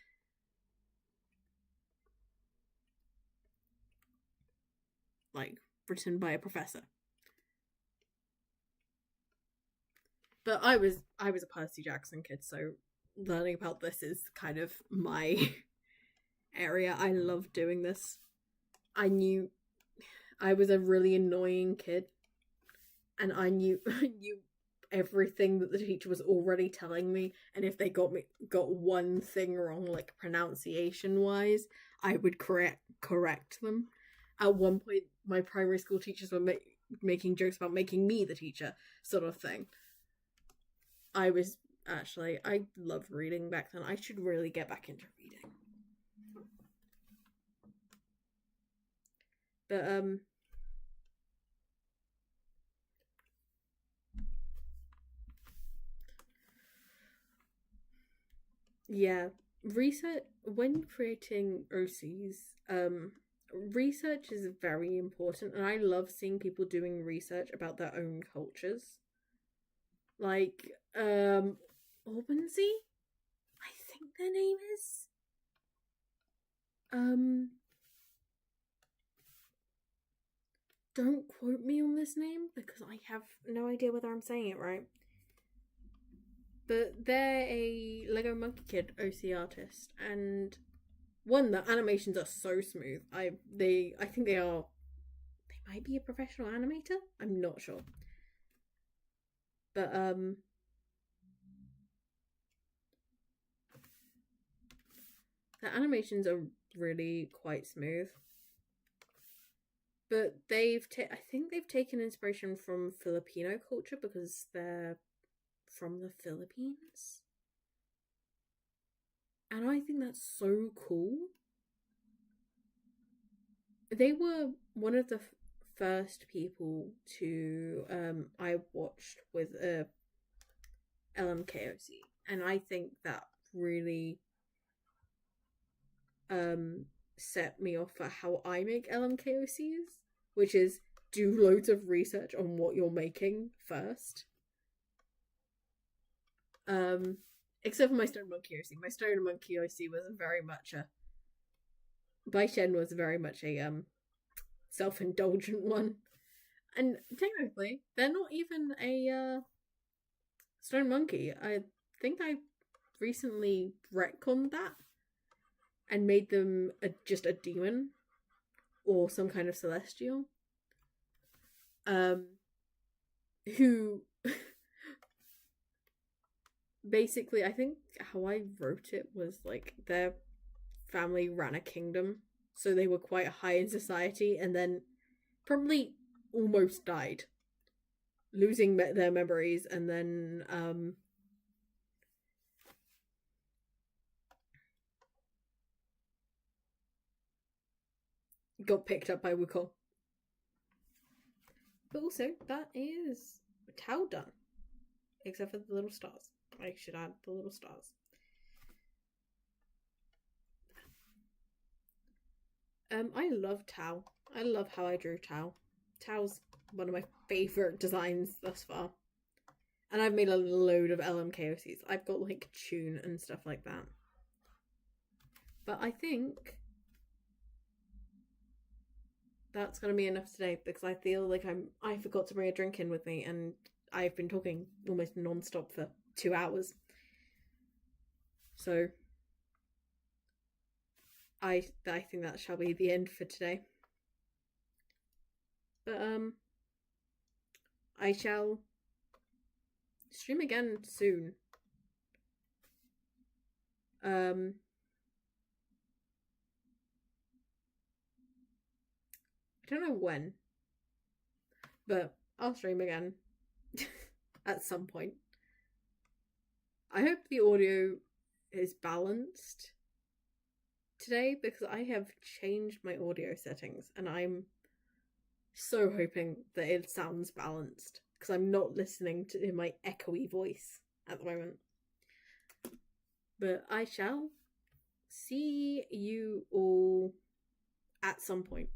Like, written by a professor. But I was a Percy Jackson kid, so learning about this is kind of my area. I love doing this. I knew I was a really annoying kid, and I knew everything that the teacher was already telling me, and if they got one thing wrong, like pronunciation wise, I would correct them. At one point, my primary school teachers were making jokes about making me the teacher, sort of thing. I loved reading back then. I should really get back into reading. But, yeah, research, when creating OCs, research is very important, and I love seeing people doing research about their own cultures. Like, Orbansy? I think their name is. Don't quote me on this name because I have no idea whether I'm saying it right. But they're a Lego Monkey Kid OC artist, and one, the animations are so smooth. I think they might be a professional animator. I'm not sure. But The animations are really quite smooth. But I think they've taken inspiration from Filipino culture because they're from the Philippines. And I think that's so cool. They were one of the first people to I watched with LMKOC, and I think that really set me off for how I make LMKOCs, which is do loads of research on what you're making first. Except for my Stone Monkey OC. My Stone Monkey OC was very much a Baishen was very much a self-indulgent one. And technically, they're not even a Stone Monkey. I think I recently retconned that and made them just a demon or some kind of celestial. Who basically, I think how I wrote it was like their family ran a kingdom, so they were quite high in society, and then probably almost died, losing their memories, and then got picked up by WOOO. But also, that is Tao done, except for the little stars. I should add the little stars. I love Tao. I love how I drew Tao. Tao's one of my favourite designs thus far. And I've made a load of LMKOCs. I've got like Tune and stuff like that. But I think that's gonna be enough today because I feel like I forgot to bring a drink in with me and I've been talking almost non-stop for 2 hours. So I think that shall be the end for today. But I shall stream again soon. I don't know when, but I'll stream again at some point. I hope the audio is balanced today because I have changed my audio settings and I'm so hoping that it sounds balanced because I'm not listening to my echoey voice at the moment. But I shall see you all at some point.